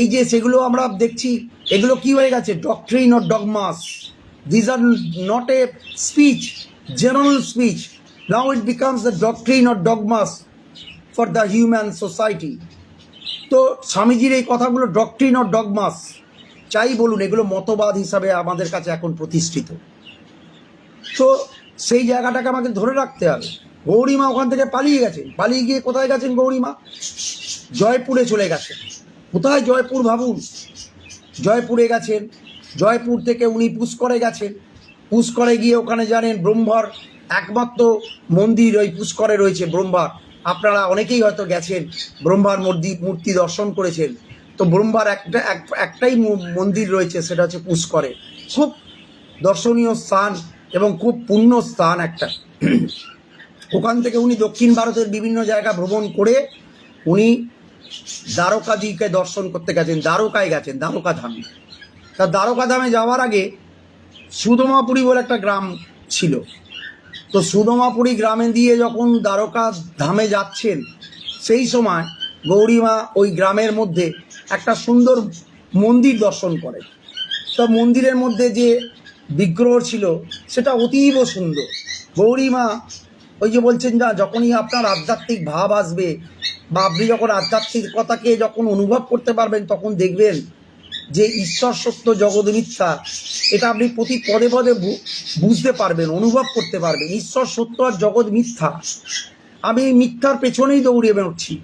এই যে সেগুলো আমরা দেখছি, এগুলো কি হয়ে গেছে? Doctrine or ডগমাস। This are not a speech, general speech. Now it becomes the doctrine or ডগমাস for the human society. তো স্বামীজির এই কথাগুলো ডক্ট্রিন অর ডগমাস চাই বলুন, এগুলো মতবাদ হিসাবে আমাদের কাছে এখন প্রতিষ্ঠিত। তো সেই জায়গাটাকে আমাকে ধরে রাখতে হবে। গৌরীমা ওখান থেকে পালিয়ে গেছেন, পালিয়ে গিয়ে কোথায় গেছেন? গৌরীমা জয়পুরে চলে গেছেন। কোথায় জয়পুর ভাবুন? জয়পুরে গেছেন, জয়পুর থেকে উনি পুষ্করে গেছেন। পুষ্করে গিয়ে ওখানে জানেন ব্রহ্মার একমাত্র মন্দির ওই পুষ্করে রয়েছে। ব্রহ্মার, আপনারা অনেকেই হয়তো গেছেন, ব্রহ্মার মূর্তি দর্শন করেছেন। তো ব্রহ্মার একটাই মন্দির রয়েছে, সেটা হচ্ছে পুষ্করে। খুব দর্শনীয় স্থান এবং খুব পুণ্য স্থান একটা। ওখান থেকে উনি দক্ষিণ ভারতের বিভিন্ন জায়গা ভ্রমণ করে উনি দ্বারকাজিকে দর্শন করতে গেছেন, দ্বারকায় গেছেন, দ্বারকা ধামে। তা দ্বারকা ধামে যাওয়ার আগে সুদমাপুরী বলে একটা গ্রাম ছিল। তো সুদমাপুরী গ্রামে দিয়ে যখন দ্বারকা ধামে যাচ্ছেন, সেই সময় গৌরীমা ওই গ্রামের মধ্যে একটা সুন্দর মন্দির দর্শন করেন। তো মন্দিরের মধ্যে যে বিগ্রহ ছিল সেটা অতীব সুন্দর। গৌরীমা ওই যে বলছেন না, যখনই আপনার আধ্যাত্মিক ভাব আসবে বা আপনি যখন আধ্যাত্মিকতাকে যখন অনুভব করতে পারবেন, তখন দেখবেন যে ঈশ্বর সত্য জগৎ মিথ্যা, এটা আপনি প্রতি পদে পদে বুঝতে পারবেন, অনুভব করতে পারবেন। ঈশ্বর সত্য আর জগৎ মিথ্যা, আমি মিথ্যার পেছনেই দৌড়িয়ে বেরোচ্ছি।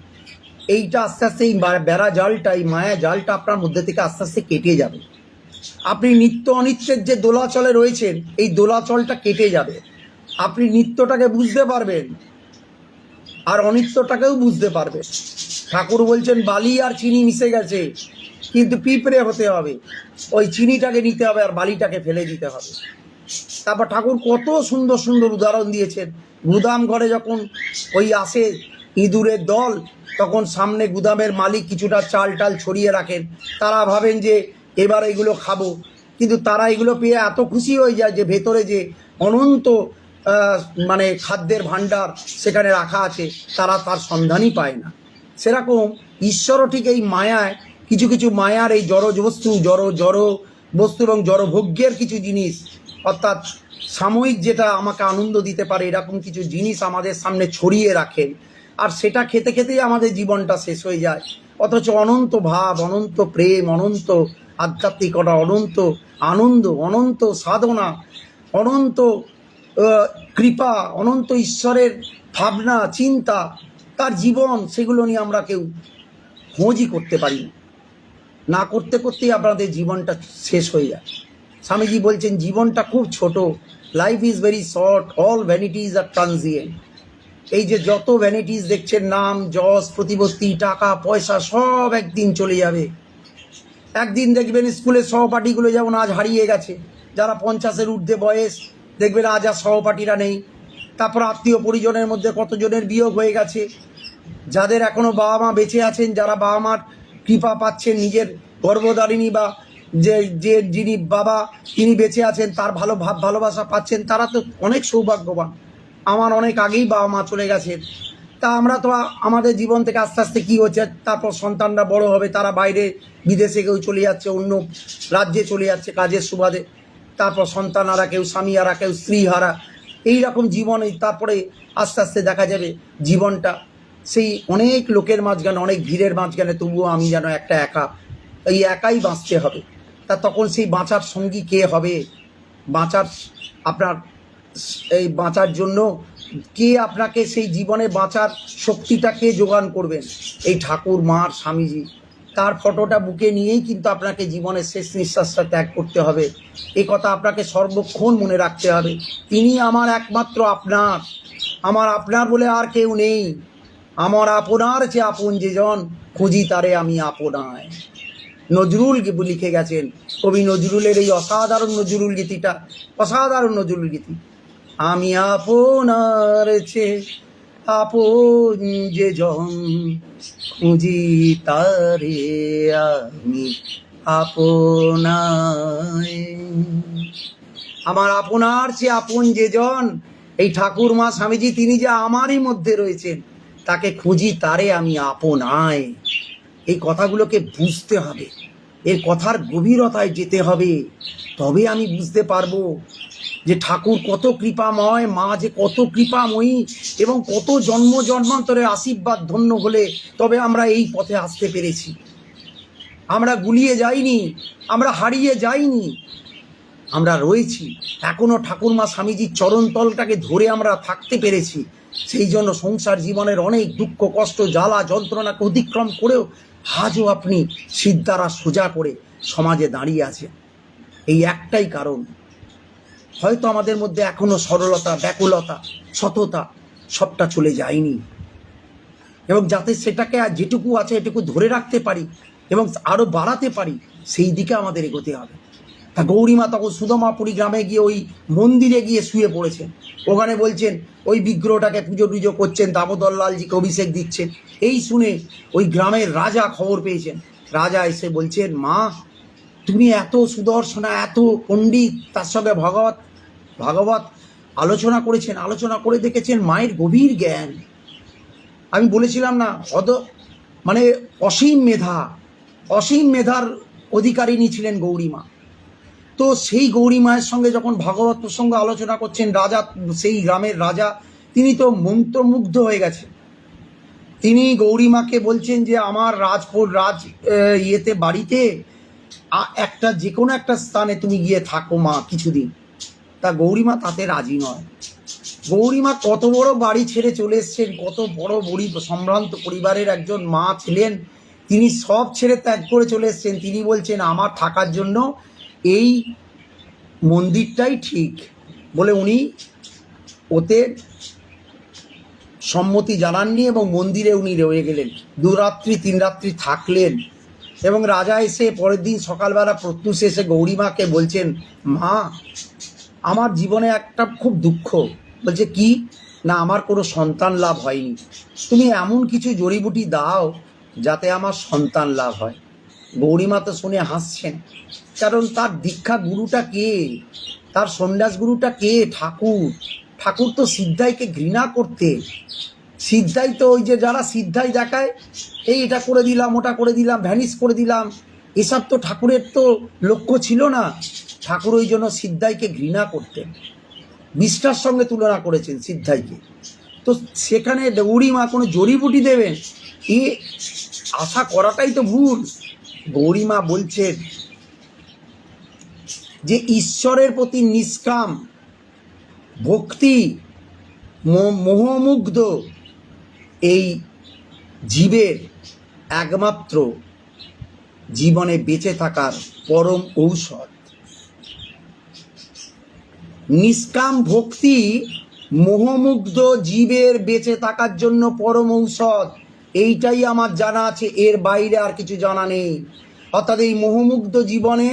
এইটা আস্তে আস্তে এই বেড়া জালটা, এই মায়া জালটা আপনার মধ্যে থেকে আস্তে আস্তে কেটে যাবে। আপনি নিত্য অনিত্যের যে দোলাচলে রয়েছেন, এই দোলাচলটা কেটে যাবে। আপনি নিত্যটাকে বুঝতে পারবেন আর অনিত্যটাকেও বুঝতে পারবেন। ঠাকুর বলছেন বালি আর চিনি মিশে গেছে, কিন্তু পিঁপড়ে হতে হবে, ওই চিনিটাকে নিতে হবে আর বালিটাকে ফেলে দিতে হবে। তারপর ঠাকুর কত সুন্দর সুন্দর উদাহরণ দিয়েছেন। গুদাম ঘরে যখন ওই আসে ইঁদুরের দল, তখন সামনে গুদামের মালিক কিছুটা চাল টাল ছড়িয়ে রাখেন। তারা ভাবেন যে এবার এগুলো খাবো, কিন্তু তারা এগুলো পেয়ে এত খুশি হয়ে যায় যে ভেতরে যে অনন্ত মানে খাদ্যের ভাণ্ডার সেখানে রাখা আছে, তারা তার সন্ধানই পায় না। সেরকম ঈশ্বরও ঠিক এই মায়ায়, কিছু কিছু মায়ার এই জড় বস্তু এবং জড়ভোগ্যের কিছু জিনিস, অর্থাৎ সাময়িক যেটা আমাকে আনন্দ দিতে পারে এরকম কিছু জিনিস আমাদের সামনে ছড়িয়ে রাখেন, আর সেটা খেতে খেতেই আমাদের জীবনটা শেষ হয়ে যায়। অথচ অনন্ত ভাব, অনন্ত প্রেম, অনন্ত আধ্যাত্মিকতা, অনন্ত আনন্দ, অনন্ত সাধনা, অনন্ত কৃপা, অনন্ত ঈশ্বরের ভাবনা চিন্তা, তার জীবন, সেগুলো নিয়ে আমরা কেউ খোঁজই করতে পারি না। করতে করতেই আপনাদের জীবনটা শেষ হয়ে যায়। স্বামীজি বলছেন জীবনটা খুব ছোট, life is very short, all vanities are transient. এই যে যত ভ্যানিটিস দেখছেন, নাম যশ প্রতিপত্তি টাকা পয়সা, সব একদিন চলে যাবে। একদিন দেখবেন স্কুলের সহপাঠীগুলো যেমন আজ হারিয়ে গেছে, যারা 50-এর ঊর্ধ্বে বয়স, দেখবেন আজ আর সহপাঠীরা নেই। তারপর আত্মীয় পরিজনের মধ্যে কতজনের বিয়োগ হয়ে গেছে। যাদের এখনো বাবা মা বেঁচে আছেন, যারা বাবা মার কৃপা পাচ্ছেন, নিজের গর্ভধারিণী বা যিনি বাবা তিনি বেঁচে আছেন তার ভালোবাসা পাচ্ছেন, তারা তো অনেক সৌভাগ্যবান। আমার অনেক আগেই বাবা মা চলে গেছেন। তা আমরা তো আমাদের জীবন থেকে আস্তে আস্তে কী হচ্ছে, তারপর সন্তানরা বড় হবে, তারা বাইরে বিদেশে কেউ চলে যাচ্ছে, অন্য রাজ্যে চলে যাচ্ছে কাজের সুবাদে, তারপর সন্তান হারা, কেউ স্বামী হারা, কেউ স্ত্রী হারা, এইরকম জীবনে তারপরে আস্তে আস্তে দেখা যাবে জীবনটা সেই অনেক লোকের মাঝখানে, অনেক ভিড়ের মাঝখানে, তবুও আমি যেন একটা একা, এই একাই বাঁচতে হবে। তা তখন সেই বাঁচার সঙ্গী কে হবে? এই বাঁচার জন্য কে আপনাকে সেই জীবনে বাঁচার শক্তিটা কে যোগান করবেন? এই ঠাকুর মার স্বামীজি, তার ফটোটা বুকে নিয়েই কিন্তু আপনাকে জীবনের শেষ নিঃশ্বাসটা ত্যাগ করতে হবে। এই কথা আপনাকে সর্বক্ষণ মনে রাখতে হবে। তিনি আমার একমাত্র আপনার, আমার আপনার বলে আর কেউ নেই। আমার আপনার চেয়ে আপন যেজন, খুঁজি তারে আমি আপনায়। নজরুল লিখে গেছেন, কবি নজরুলের এই অসাধারণ নজরুল গীতিটা, অসাধারণ নজরুল গীতি। আমি আপনার চেয়ে আপন যেজন, খুঁজি তারে আমি আপনায়। আমার আপনার চেয়ে আপন যেজন, এই ঠাকুর মা স্বামীজি তিনি যে আমারই মধ্যে রয়েছেন, তাকে খুঁজি তারে আমি আপনায়। এই কথাগুলোকে বুঝতে হবে, এর কথার গভীরতায় যেতে হবে, তবে আমি বুঝতে পারবো যে ঠাকুর কত কৃপাময়, মা যে কত কৃপাময়ী, এবং কত জন্ম জন্মান্তরের আশীর্বাদ ধন্য হলে তবে আমরা এই পথে আসতে পেরেছি। আমরা গুলিয়ে যাইনি, আমরা হারিয়ে যাইনি, আমরা রয়েছি এখনো ঠাকুরমা স্বামীজির চরণতলটাকে ধরে আমরা থাকতে পেরেছি। সেই জন্য সংসার জীবনের অনেক দুঃখ কষ্ট জ্বালা যন্ত্রণাকে অতিক্রম করেও আজও আপনি সিদ্ধারা সোজা করে সমাজে দাঁড়িয়ে আছেন। এই একটাই কারণ, হয়তো আমাদের মধ্যে এখনো সরলতা, ব্যাকুলতা, সততা সবটা চলে যায়নি, এবং যাতে সেটাকে যেটুকু আছে এটুকু ধরে রাখতে পারি এবং আরও বাড়াতে পারি, সেই দিকে আমাদের এগোতে হবে। তা গৌরীমা তখন সুদমাপুরী গ্রামে গিয়ে ওই মন্দিরে গিয়ে শুয়ে পড়েছেন। ওখানে বলছেন ওই বিগ্রহটাকে পুজো টুজো করছেন, দামোদর লালজিকে অভিষেক দিচ্ছেন। এই শুনে ওই গ্রামের রাজা খবর পেয়েছেন। রাজা এসে বলছেন, মা তুমি এত সুদর্শনা, এত পণ্ডিত, তার সঙ্গে ভাগবত আলোচনা করেছেন, আলোচনা করে দেখেছেন মায়ের গভীর জ্ঞান। আমি বলেছিলাম না, মানে অসীম মেধার অধিকারিণী ছিলেন গৌরীমা। তো সেই গৌরীমায়ের সঙ্গে যখন ভাগবত প্রসঙ্গ আলোচনা করছেন, রাজা, সেই গ্রামের রাজা, তিনি তো মন্ত্রমুগ্ধ হয়ে গেছেন। তিনি গৌরীমাকে বলছেন যে আমার বাড়িতে একটা যে কোনো একটা স্থানে তুমি গিয়ে থাকো মা কিছুদিন। তা গৌরীমা তাতে রাজি নয়। গৌরীমা কত বড় বাড়ি ছেড়ে চলে এসছেন, কত বড় সম্ভ্রান্ত পরিবারের একজন মা ছিলেন, তিনি সব ছেড়ে ত্যাগ করে চলে এসছেন। তিনি বলছেন আমার থাকার জন্য এই মন্দিরটাই ঠিক বলে উনি ওতে সম্মতি জানাননি, এবং মন্দিরে উনি রয়ে গেলেন। 2 রাত্রি 3 রাত্রি থাকলেন, এবং রাজা এসে পরের দিন সকালবেলা প্রত্যুষ এসে গৌরীমাকে বলছেন, মা আমার জীবনে একটা খুব দুঃখ। বলছে কি? না আমার কোনো সন্তান লাভ হয়নি, তুমি এমন কিছু জড়িবুটি দাও যাতে আমার সন্তান লাভ হয়। গৌরীমা তো শুনে হাসছেন, কারণ তার দীক্ষা গুরুটা কে, তার সন্ন্যাস গুরুটা কে? ঠাকুর। ঠাকুর তো সিদ্ধাইকে ঘৃণা করতেন। সিদ্ধাই তো ওই যে যারা সিদ্ধাই দেখায়, এই এটা করে দিলাম, ওটা করে দিলাম, ভ্যানিশ করে দিলাম, এসব তো ঠাকুরের তো লক্ষ্য ছিল না। ঠাকুর ওই জন্য সিদ্ধাইকে ঘৃণা করতেন, নিষ্ঠার সঙ্গে তুলনা করেছেন সিদ্ধাইকে। তো সেখানে গৌরীমা কোনো জড়িবুটি দেবেন এ আশা করাটাই তো ভুল। গৌরীমা বলছেন যে ঈশ্বরের প্রতি নিষ্কাম ভক্তি মোহমুগ্ধ এই জীবের একমাত্র জীবনে বেঁচে থাকার পরম ঔষধ। নিষ্কাম ভক্তি মোহমুগ্ধ জীবের বেঁচে থাকার জন্য পরম ঔষধ, এইটাই আমার জানা আছে, এর বাইরে আর কিছু জানা নেই। অর্থাৎ এই মোহমুগ্ধ জীবনে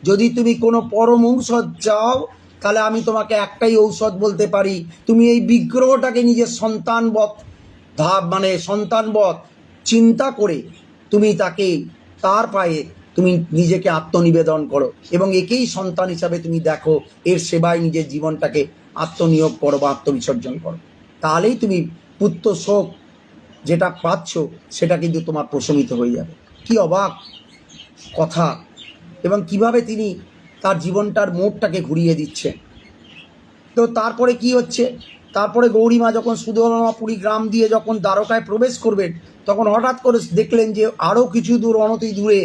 যদি তুমি কোনো পরম ঔষধ চাও, তাহলে আমি তোমাকে একটাই ঔষধ বলতে পারি, তুমি এই বিগ্রহটাকে নিজের সন্তানবৎ সন্তানবৎ চিন্তা করে তুমি তাকে তার পায়ে তুমি নিজেকে আত্মনিবেদন করো এবং একেই সন্তান হিসাবে তুমি দেখো, এর সেবায় নিজের জীবনটাকে আত্মনিয়োগ করো বা আত্মবিসর্জন করো। তাহলেই তুমি পুত্র শোক যেটা পাচ্ছ সেটা কিন্তু তোমার প্রশমিত হয়ে যাবে। কি অবাক কথা! এবং কিভাবে তিনি তার জীবনটার মোড়টাকে ঘুরিয়ে দিচ্ছেন। তো তারপরে কি হচ্ছে, তারপরে গৌরীমা যখন সুধর্মাপুরী গ্রাম দিয়ে যখন দ্বারকায় প্রবেশ করবেন, তখন হঠাৎ করে দেখলেন যে আরও কিছু দূর অনতি দূরে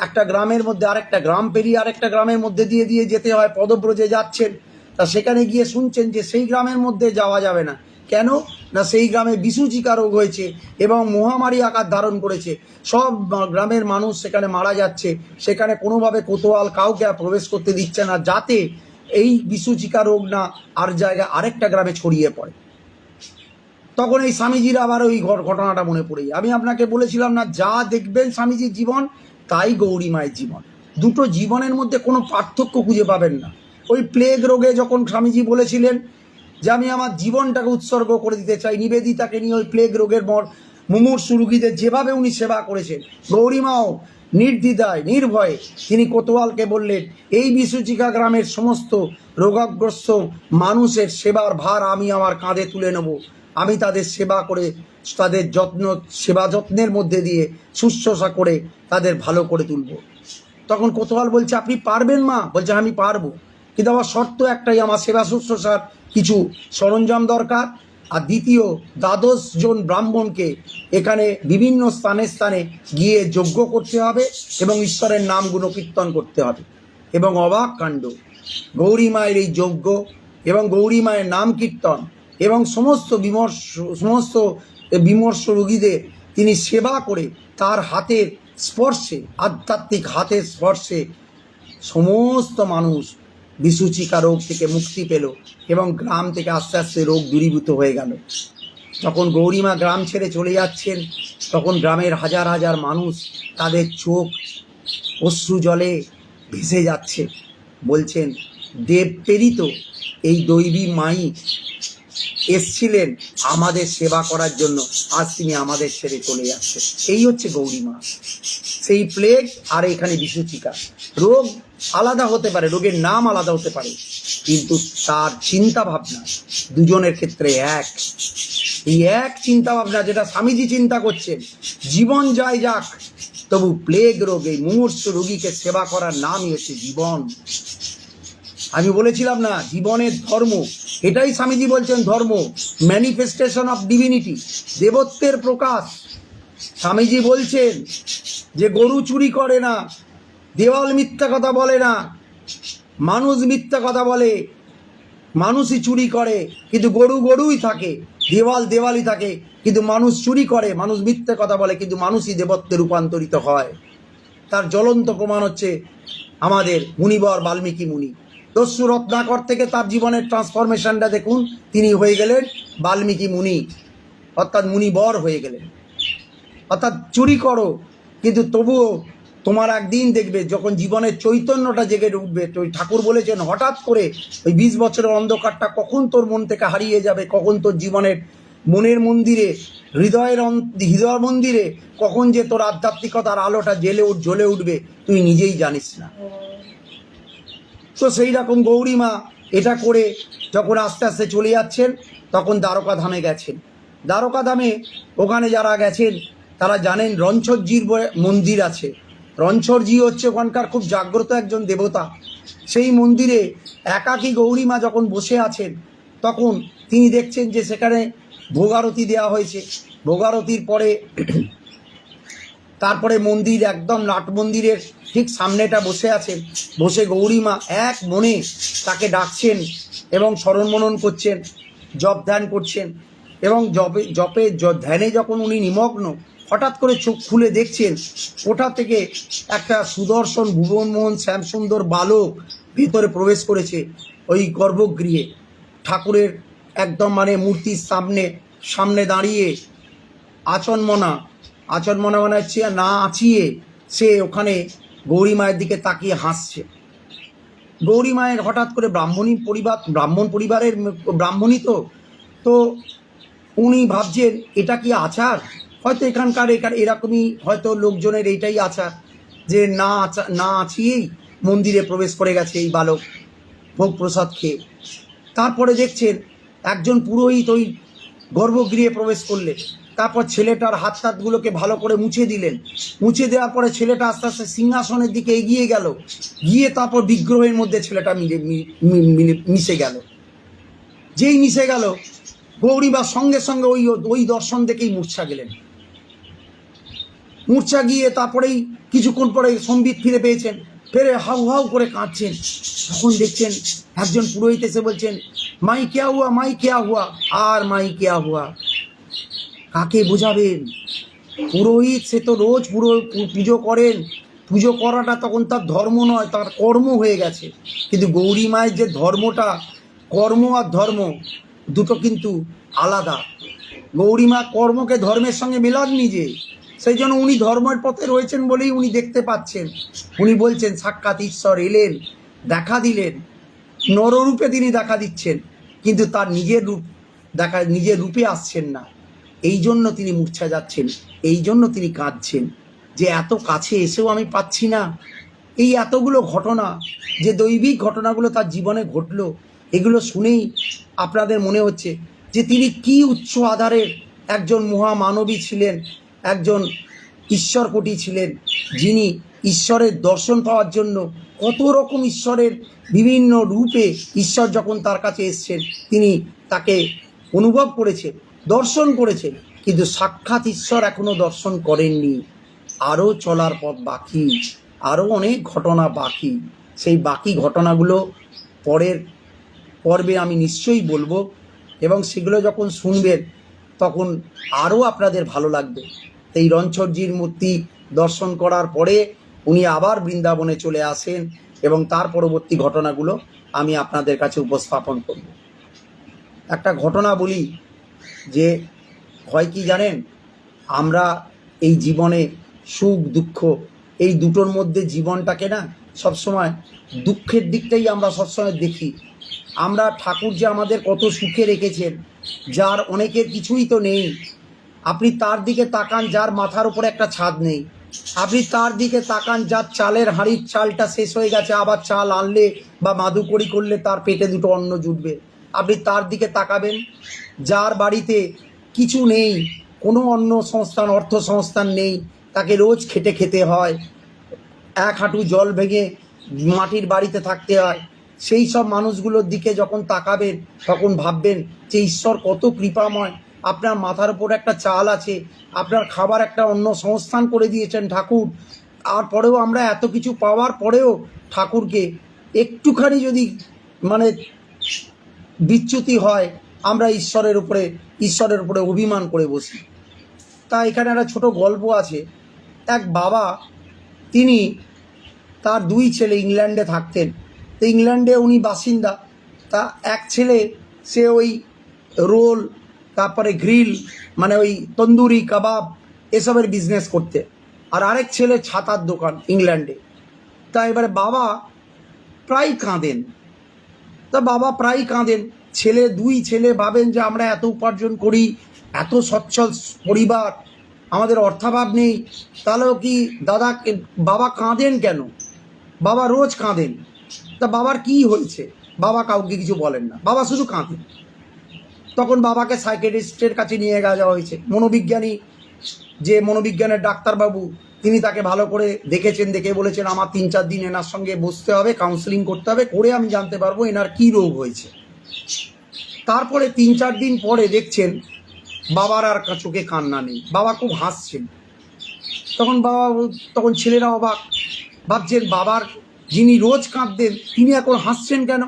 একটা গ্রামের মধ্যে আরেকটা গ্রাম পেরিয়ে আরেকটা গ্রামের মধ্যে দিয়ে দিয়ে যেতে হয়, পদব্রজে যাচ্ছেন। তা সেখানে গিয়ে শুনছেন যে সেই গ্রামের মধ্যে যাওয়া যাবে না। কেন না, সেই গ্রামে বিসূচিকা রোগ হয়েছে এবং মহামারী আকার ধারণ করেছে, সব গ্রামের মানুষ সেখানে মারা যাচ্ছে। সেখানে কোনোভাবে কোতোয়াল কাউকে প্রবেশ করতে দিচ্ছে না, যাতে এই বিসূচিকা রোগ না আর জায়গায় আরেকটা গ্রামে ছড়িয়ে পড়ে। তখন এই স্বামীজির আবার ওই ঘটনাটা মনে পড়ে। আমি আপনাকে বলেছিলাম না, যা দেখবেন স্বামীজির জীবন তাই গৌরী মায়ের জীবন, দুটো জীবনের মধ্যে কোনো পার্থক্য খুঁজে পাবেন না। ওই প্লেগ রোগে যখন স্বামীজি বলেছিলেন যে আমি আমার জীবনটাকে উৎসর্গ করে দিতে চাই, নিবেদিতাকে নিয়ে ওই প্লেগ রোগের মুমূর্ষু রোগীদের যেভাবে উনি সেবা করেছেন, গৌরীমাও নির্দ্বিধায় নির্ভয়ে তিনি কোতোয়ালকে বললেন, এই বিসূচিকা গ্রামের সমস্ত রোগাগ্রস্ত মানুষের সেবার ভার আমি আমার কাঁধে তুলে নেব, আমি তাদের সেবা করে তাদের সেবা যত্নের মধ্যে দিয়ে শুশ্রূষা করে তাদের ভালো করে তুলব। তখন কোতোয়াল বলছে, আপনি পারবেন মা? বলছে, আমি পারবো, কিন্তু আমার শর্ত একটাই, আমার সেবা শুশ্রূষার কিছু সরঞ্জাম দরকার, আর দ্বিতীয় 12 জন ব্রাহ্মণকে এখানে বিভিন্ন স্থানে স্থানে গিয়ে যজ্ঞ করতে হবে এবং ঈশ্বরের নাম গুণকীর্তন করতে হবে। এবং অবাক কাণ্ড, গৌরী মায়ের এই যজ্ঞ এবং গৌরী মায়ের নাম কীর্তন এবং সমস্ত বিমর্ষ রোগীদের তিনি সেবা করে তার হাতের স্পর্শে, আধ্যাত্মিক হাতের স্পর্শে সমস্ত মানুষ বিসূচিকা রোগ থেকে মুক্তি পেল এবং গ্রাম থেকে আস্তে আস্তে রোগ দূরীভূত হয়ে গেল। যখন গৌরীমা গ্রাম ছেড়ে চলে যাচ্ছেন, তখন গ্রামের হাজার হাজার মানুষ তাদের চোখ অশ্রু জলে ভেসে যাচ্ছে, বলছেন, দেব প্রেরিত এই দৈবী মাই এসছিলেন আমাদের সেবা করার জন্য, আজ তিনি আমাদের ছেড়ে চলে যাচ্ছেন। এই হচ্ছে গৌরীমা। সেই প্লেগ আর এখানে বিসূচিকা রোগ আলাদা হতে পারে, রোগের নাম আলাদা হতে পারে, কিন্তু তার চিন্তা ভাবনা দুজনের ক্ষেত্রে এক। এই এক চিন্তা ভাবনা যেটা স্বামীজি চিন্তা করছেন, জীবন যায় যাক, তবু প্লেগ রোগ এই মুমূর্ষ রোগীকে সেবা করার নামই হচ্ছে জীবন। আমি বলেছিলাম না, জীবনের ধর্ম, এটাই স্বামীজি বলছেন ধর্ম, ম্যানিফেস্টেশন অফ ডিভিনিটি, দেবত্বের প্রকাশ। স্বামীজি বলছেন যে গরু চুরি করে না, দেওয়াল মিথ্যা কথা বলে না, মানুষ মিথ্যা কথা বলে, মানুষই চুরি করে, কিন্তু গরু গরুই থাকে, দেওয়াল দেওয়ালই থাকে, কিন্তু মানুষ চুরি করে, মানুষ মিথ্যা কথা বলে, কিন্তু মানুষই দেবত্বে রূপান্তরিত হয়। তার জ্বলন্ত প্রমাণ হচ্ছে আমাদের মুনিবর বাল্মীকি মুনি। দস্যু রত্নাকর থেকে তার জীবনের ট্রান্সফরমেশনটা দেখুন, তিনি হয়ে গেলেন বাল্মীকি মুনি, অর্থাৎ মুনিবর হয়ে গেলেন। অর্থাৎ চুরি করো, কিন্তু তবুও তোমার একদিন দেখবে যখন জীবনের চৈতন্যটা জেগে উঠবে। তো ঠাকুর বলেছেন, হঠাৎ করে ওই 20 বছরের অন্ধকারটা কখন তোর মন থেকে হারিয়ে যাবে, কখন তোর জীবনের মনের মন্দিরে, হৃদয় মন্দিরে কখন যে তোর আধ্যাত্মিকতার আলোটা জ্বলে উঠবে তুই নিজেই জানিস না। তো সেই রকম গৌরীমা এটা করে যখন আস্তে আস্তে চলে যাচ্ছেন তখন দ্বারকা ধামে গেছেন। দ্বারকা ধামে ওখানে যারা গেছেন তারা জানেন রণছরজির মন্দির আছে। রণছরজি হচ্ছে ওখানকার খুব জাগ্রত একজন দেবতা। সেই মন্দিরে একাকী গৌরীমা যখন বসে আছেন তখন তিনি দেখছেন যে সেখানে ভোগারতি দেওয়া হয়েছে। ভোগারতির পরে তারপরে মন্দির একদম নাট মন্দিরের ঠিক সামনেটা বসে আছেন। বসে গৌরীমা এক মনে তাকে ডাকছেন এবং স্মরণ মনন করছেন, জপ ধ্যান করছেন। এবং ধ্যানে যখন উনি নিমগ্ন, হঠাৎ করে চোখ খুলে দেখছেন ওটা থেকে একটা সুদর্শন ভুবনমোহন শ্যামসুন্দর বালক ভেতরে প্রবেশ করেছে ওই গর্ভগৃহে। ঠাকুরের একদম মানে মূর্তির সামনে দাঁড়িয়ে আচনমনা মানে হচ্ছে না আঁচিয়ে সে ওখানে গৌরী মায়ের দিকে তাকিয়ে হাসছে। গৌরী মায়ের হঠাৎ করে ব্রাহ্মণ পরিবারের ব্রাহ্মণী তো উনি ভাবছেন এটা কি আচার, হয়তো এখানকার এরকমই হয়তো লোকজনের এইটাই আচার যে না আছিয়েই মন্দিরে প্রবেশ করে গেছে এই বালক ভোগ প্রসাদ খেয়ে। তারপরে দেখছেন একজন পুরোহিত ওই গর্ভগৃহে প্রবেশ করলেন। তারপর ছেলেটার হাতগুলোকে ভালো করে মুছে দিলেন। মুছে দেওয়ার পরে ছেলেটা আস্তে আস্তে সিংহাসনের দিকে এগিয়ে গেল, গিয়ে তারপর বিগ্রহের মধ্যে ছেলেটা মিশে গেল। যেই মিশে গেল গৌরীবা সঙ্গে সঙ্গে ওই দর্শন দেখেই মূর্ছা গেলেন। মূর্ছা গিয়ে তারপরেই কিছুক্ষণ পরে সম্বিত ফিরে পেয়েছেন, ফেরে হাউ হাউ করে কাঁদছেন। তখন দেখছেন একজন পুরোহিত এসে বলছেন, মাই কেয়া হুয়া, আর মাই কেয়া হুয়া। কাকে বোঝাবেন? পুরোহিত সে তো রোজ পুজো করেন, পুজো করাটা তখন তার ধর্ম নয়, তার কর্ম হয়ে গেছে। কিন্তু গৌরী মায়ের যে ধর্মটা, কর্ম আর ধর্ম দুটো কিন্তু আলাদা। গৌরী মা কর্মকে ধর্মের সঙ্গে মেলাননি, যে সেই জন্য উনি ধর্মের পথে রয়েছেন বলেই উনি দেখতে পাচ্ছেন। উনি বলছেন সাক্ষাৎ ঈশ্বর এলেন, দেখা দিলেন, নররূপে তিনি দেখা দিচ্ছেন, কিন্তু তার নিজের রূপে আসছেন না। এই জন্য তিনি মূর্ছা যাচ্ছেন, এই জন্য তিনি কাঁদছেন যে এত কাছে এসেও আমি পাচ্ছি না। এই এতগুলো ঘটনা, যে দৈবিক ঘটনাগুলো তার জীবনে ঘটলো, এগুলো শুনেই আপনাদের মনে হচ্ছে যে তিনি কি উচ্চ আধারের একজন মহামানবী ছিলেন, একজন ঈশ্বরকোটি ছিলেন, যিনি ঈশ্বরের দর্শন পাওয়ার জন্য কত রকম ঈশ্বরের বিভিন্ন রূপে ঈশ্বর যখন তার কাছে এসছেন তিনি তাকে অনুভব করেছেন, দর্শন করেছেন, কিন্তু সাক্ষাৎ ঈশ্বর এখনো দর্শন করেননি। আরও চলার পথ বাকি, আরও অনেক ঘটনা বাকি। সেই বাকি ঘটনাগুলো পরের পর্বে আমি নিশ্চয়ই বলবো, এবং সেগুলো যখন শুনবেন তখন আরও আপনাদের ভালো লাগবে। এই রণছরজির মূর্তি দর্শন করার পরে উনি আবার বৃন্দাবনে চলে আসেন এবং তার পরবর্তী ঘটনাগুলো আমি আপনাদের কাছে উপস্থাপন করব। একটা ঘটনা বলি, যে হয় কি জানেন, আমরা এই জীবনে সুখ দুঃখ এই দুটোর মধ্যে জীবনটাকে না সবসময় দুঃখের দিকটাই আমরা সবসময় দেখি। আমরা ঠাকুর যে আমাদের কত সুখে রেখেছেন, যার অনেকের কিছুই তো নেই, আপনি তার দিকে তাকান যার মাথার উপরে একটা ছাদ নেই, আপনি তার দিকে তাকান যার চালের হাঁড়ির চালটা শেষ হয়ে গেছে, আবার চাল আনলে বা মাদুকড়ি করলে তার পেটে দুটো অন্ন জুটবে, আপনি তার দিকে তাকাবেন। যার বাড়িতে কিছু নেই, কোনো অর্থ সংস্থান নেই, তাকে রোজ খেতে হয়, এক হাঁটু জল ভেঙে মাটির বাড়িতে থাকতে হয়, সেই সব মানুষগুলোর দিকে যখন তাকাবেন তখন ভাববেন যে ঈশ্বর কত কৃপাময়, আপনার মাথার উপর একটা চাল আছে, আপনার খাবার একটা অন্য সংস্থান করে দিয়েছেন ঠাকুর। তারপরেও আমরা এত কিছু পাওয়ার পরেও ঠাকুরকে একটুখানি যদি মানে বিচ্যুতি হয়, আমরা ঈশ্বরের উপরে অভিমান করে বসি। তা এখানে একটা ছোট গল্প আছে। এক বাবা, তিনি তার দুই ছেলে ইংল্যান্ডে থাকতেন। তো ইংল্যান্ডে উনি বাসিন্দা। তা এক ছেলে সে ওই রোল, তারপরে গ্রিল মানে ওই তন্দুরি কাবাব এসবের বিজনেস করতে, আর আরেক ছেলে ছাতার দোকান ইংল্যান্ডে। তা এবারে বাবা প্রায় কাঁদেন। দুই ছেলে ভাবেন যে আমরা এত উপার্জন করি, এত সচ্ছল পরিবার, আমাদের অর্থাভাব নেই, তাহলেও কি বাবা কাঁদেন কেন? বাবা রোজ কাঁদেন। তা বাবার কি হয়েছে? বাবা কাউকে কিছু বলেন না, বাবা শুধু কাঁদেন। তখন বাবাকে সাইকিয়াট্রিস্টের কাছে নিয়ে যাওয়া হয়েছে। মনোবিজ্ঞানী, যে মনোবিজ্ঞানের ডাক্তারবাবু, তিনি তাকে ভালো করে দেখেছেন, দেখে বলেছেন আমার 3-4 দিন এনার সঙ্গে বসতে হবে, কাউন্সেলিং করতে হবে, করে আমি জানতে পারবো এনার কী রোগ হয়েছে। তারপরে 3-4 দিন পরে দেখছেন বাবার আর চোখে কান্না নেই, বাবা খুব হাসছেন। তখন ছেলেরা অবাক, ভাবছেন বাবার যিনি রোজ কাঁদতেন তিনি এখন হাসছেন কেন।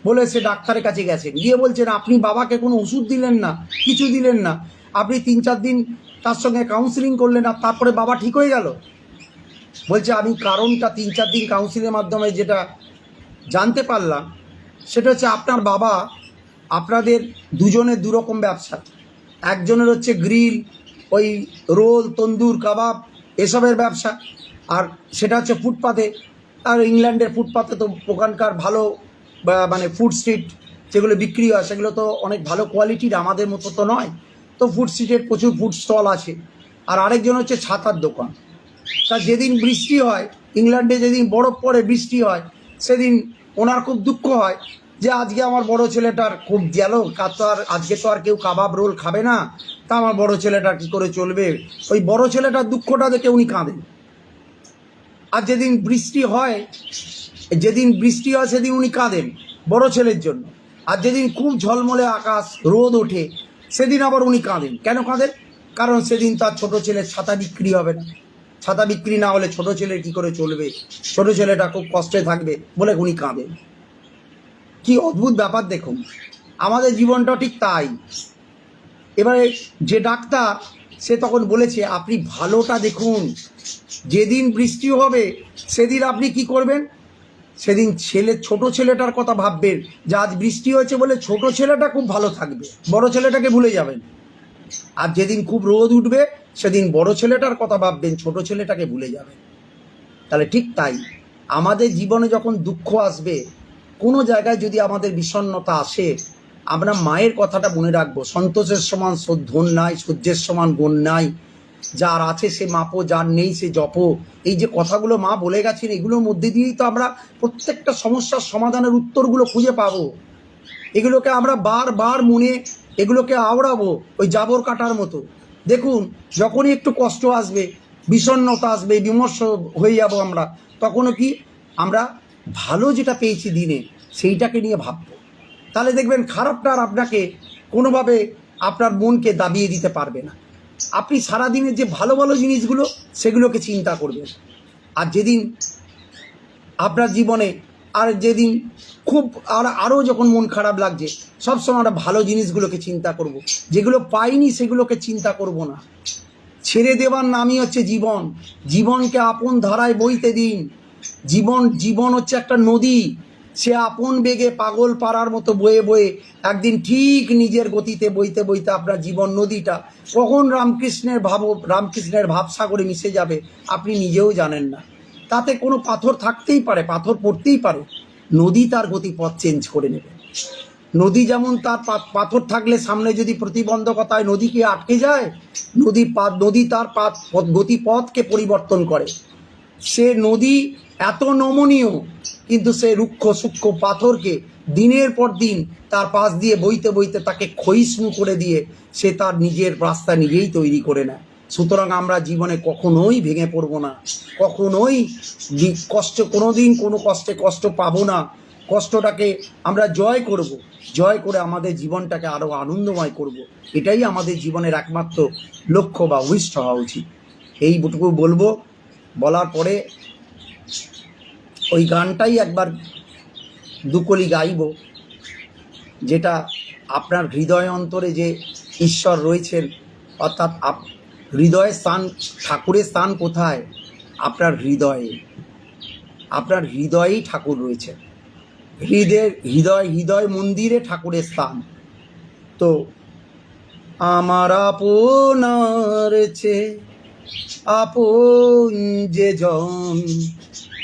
বলে সে ডাক্তারের কাছে গেছেন, গিয়ে বলছেন আপনি বাবাকে কোনো ওষুধ দিলেন না, কিছু দিলেন না, আপনি 3-4 দিন তার সঙ্গে কাউন্সিলিং করলেন, আর তারপরে বাবা ঠিক হয়ে গেল। বলছে আমি কারণটা 3-4 দিন কাউন্সিলের মাধ্যমে যেটা জানতে পারলাম সেটা হচ্ছে আপনার বাবা, আপনাদের দুজনের দুরকম ব্যবসা। একজনের হচ্ছে গ্রিল, ওই রোল, তন্দুর, কাবাব এসবের ব্যবসা, আর সেটা হচ্ছে ফুটপাতে। আর ইংল্যান্ডের ফুটপাতে তো ওখানকার ভালো মানে ফুড স্ট্রিট যেগুলো বিক্রি হয় সেগুলো তো অনেক ভালো কোয়ালিটির, আমাদের মতো তো নয়। তো ফুড স্ট্রিটের প্রচুর ফুড স্টল আছে। আর আরেকজন হচ্ছে ছাতার দোকান। তা যেদিন বৃষ্টি হয়, ইংল্যান্ডে যেদিন বরফ পড়ে, বৃষ্টি হয়, সেদিন ওনার খুব দুঃখ হয় যে আজকে আমার বড় ছেলেটার খুব গেল, আজকে তো আর কেউ কাবাব রোল খাবে না, তা আমার বড় ছেলেটার কী করে চলবে। ওই বড় ছেলেটার দুঃখটা দেখে উনি কাঁদেন। আর যেদিন বৃষ্টি হয় সেদিন উনি কাঁদেন বড় ছেলের জন্য। আর যেদিন খুব ঝলমলে আকাশ, রোদ ওঠে, সেদিন আবার উনি কাঁদেন। কেন কাঁদেন? কারণ সেদিন তার ছোট ছেলের ছাতা বিক্রি হবে না। ছাতা বিক্রি না হলে ছোট ছেলে কী করে চলবে, ছোট ছেলেটা খুব কষ্টে থাকবে বলে উনি কাঁদেন। কি অদ্ভুত ব্যাপার দেখুন, আমাদের জীবনটা ঠিক তাই। এবারে যে ডাক্তার, সে তখন বলেছে আপনি ভালোটা দেখুন, যেদিন বৃষ্টি হবে সেদিন আপনি কি করবেন, সেদিন ছোট ছেলেটার কথা ভাববেন যে আজ বৃষ্টি হয়েছে বলে ছোট ছেলেটা খুব ভালো থাকবে, বড় ছেলেটাকে ভুলে যাবেন। আর যেদিন খুব রোদ উঠবে সেদিন বড় ছেলেটার কথা ভাববেন, ছোট ছেলেটাকে ভুলে যাবেন। তাহলে ঠিক তাই, আমাদের জীবনে যখন দুঃখ আসবে, কোনো জায়গায় যদি আমাদের বিষণ্ণতা আসে, আমরা মায়ের কথাটা মনে রাখবো, সন্তোষের সমান ধন নাই, সূর্যের সমান গুণ নাই, যার আছে সে মাপো, যার নেই সে জপো। এই যে কথাগুলো মা বলে গেছেন, এগুলোর মধ্যে দিয়েই তো আমরা প্রত্যেকটা সমস্যার সমাধানের উত্তরগুলো খুঁজে পাবো। এগুলোকে আমরা বারবার মনে এগুলোকে আওড়াবো ওই জাবর কাটার মতো। দেখুন, যখনই একটু কষ্ট আসবে, বিষণ্ণতা আসবে, বিমর্ষ হয়ে যাব আমরা, তখনও কি আমরা ভালো যেটা পেয়েছি দিনে সেইটাকে নিয়ে ভাববো। তাহলে দেখবেন খারাপটা আর আপনাকে কোনোভাবে আপনার মনকে দাবিয়ে দিতে পারবে না। আপনি সারাদিনের যে ভালো ভালো জিনিসগুলো সেগুলোকে চিন্তা করবেন। আর যেদিন আপনার জীবনে আর যেদিন খুব আরও যখন মন খারাপ লাগছে, সবসময় আমরা ভালো জিনিসগুলোকে চিন্তা করব। যেগুলো পাইনি সেগুলোকে চিন্তা করব না। ছেড়ে দেওয়ার নামই হচ্ছে জীবন। জীবনকে আপন ধারায় বইতে দিন। জীবন হচ্ছে একটা নদী, সে আপন বেগে পাগল পাড়ার মতো বয়ে বয়ে একদিন ঠিক নিজের গতিতে বইতে বইতে আপনার জীবন নদীটা কখন রামকৃষ্ণের ভাবসাগরে মিশে যাবে আপনি নিজেও জানেন না। তাতে কোনো পাথর থাকতেই পারে, পাথর পড়তেই পারে, নদী তার গতিপথ চেঞ্জ করে নেবে। নদী যেমন তার পাথর থাকলে সামনে যদি প্রতিবন্ধকতায় নদী কি আটকে যায়, নদী তার গতিপথকে পরিবর্তন করে। সে নদী এত নমনীয়, কিন্তু সে রুক্ষ সূক্ষ্ম পাথরকে দিনের পর দিন তার পাশ দিয়ে বইতে বইতে তাকে ক্ষয়িষ্ণু করে দিয়ে সে তার নিজের রাস্তা নিজেই তৈরি করে নেয়। সুতরাং আমরা জীবনে কখনোই ভেঙে পড়বো না, কখনোই কোনোদিন কোনো কষ্ট পাবো না। কষ্টটাকে আমরা জয় করব, জয় করে আমাদের জীবনটাকে আরও আনন্দময় করব। এটাই আমাদের জীবনের একমাত্র লক্ষ্য বা উদ্দেশ্য হওয়া উচিত। এইটুকু বলবো। বলার পরে ওই গানটাই একবার দুকলি গাইব, যেটা আপনার হৃদয় অন্তরে যে ঈশ্বর রয়েছেন, অর্থাৎ হৃদয়ের স্থান, ঠাকুরের স্থান কোথায়? আপনার হৃদয়ে। আপনার হৃদয়েই ঠাকুর রয়েছে। হৃদয় মন্দিরে ঠাকুরের স্থান। তো আমার আপনার চেয়ে আপন যে জন,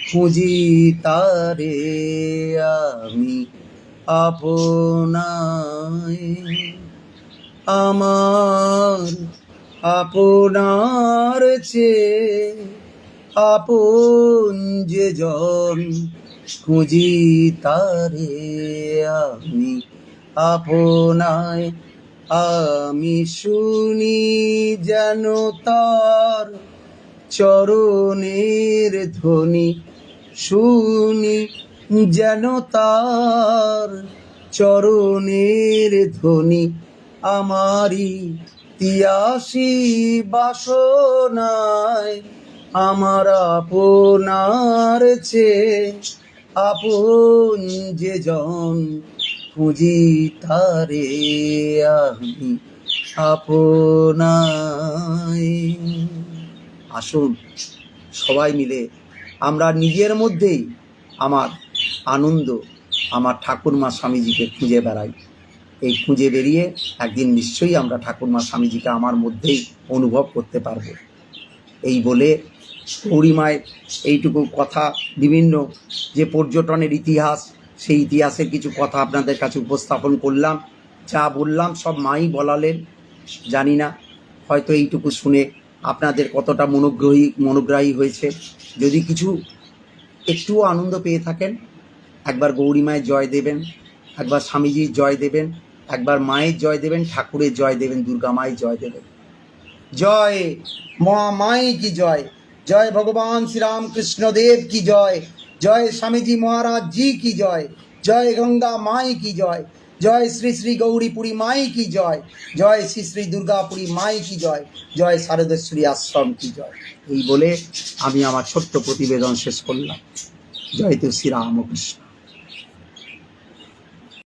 খুঁজি তারে আমি আপনায়। আমার আপনার চেয়ে আপন যে জন, খুঁজি তারে আমি আপনায়। আমি শুনি যেন তার চরণের ধ্বনি, শুনি যেন তার চরণের ধ্বনি। আমারই তিয়াসী বাসনায় আমার আপনার চেয়ে আপন যে জন, খুঁজি তারে আমি আপনায়। আসুন সবাই মিলে আমরা নিজের মধ্যেই আমার আনন্দ, আমার ঠাকুরমা স্বামীজিকে খুঁজে বেড়াই। এই খুঁজে বেরিয়ে একদিন নিশ্চয়ই আমরা ঠাকুরমা স্বামীজিকে আমার মধ্যেই অনুভব করতে পারব। এই বলে গৌরীমায়ের এইটুকু কথা, বিভিন্ন যে পর্যটনের ইতিহাস, সেই ইতিহাসের কিছু কথা আপনাদের কাছে উপস্থাপন করলাম। যা বললাম সব মাই বলালেন। জানি না হয়তো এইটুকু শুনে আপনাদের কতটা মনোগ্রাহী হয়েছে। যদি কিছু একটুও আনন্দ পেয়ে থাকেন, একবার গৌরীমায়ের জয় দেবেন, একবার স্বামীজির জয় দেবেন, একবার মায়ের জয় দেবেন, ঠাকুরের জয় দেবেন, দুর্গা মায়ের জয় দেবেন। জয় মা মায়ে কি জয়, জয় ভগবান শ্রী রামকৃষ্ণ দেব কি জয়, জয় স্বামীজি মহারাজ জি কি জয়, জয় গঙ্গা মায়ে কি জয়, জয় শ্রী শ্রী গৌরীপুরী মাই কি জয়, জয় শ্রী শ্রী দুর্গাপুরী মাই কি জয়, জয় শারদেশ্বরী আশ্রম কি জয়। এই বলে আমি আমার ছোট্ট প্রতিবেদন শেষ করলাম। জয় তো শ্রী রামকৃষ্ণ।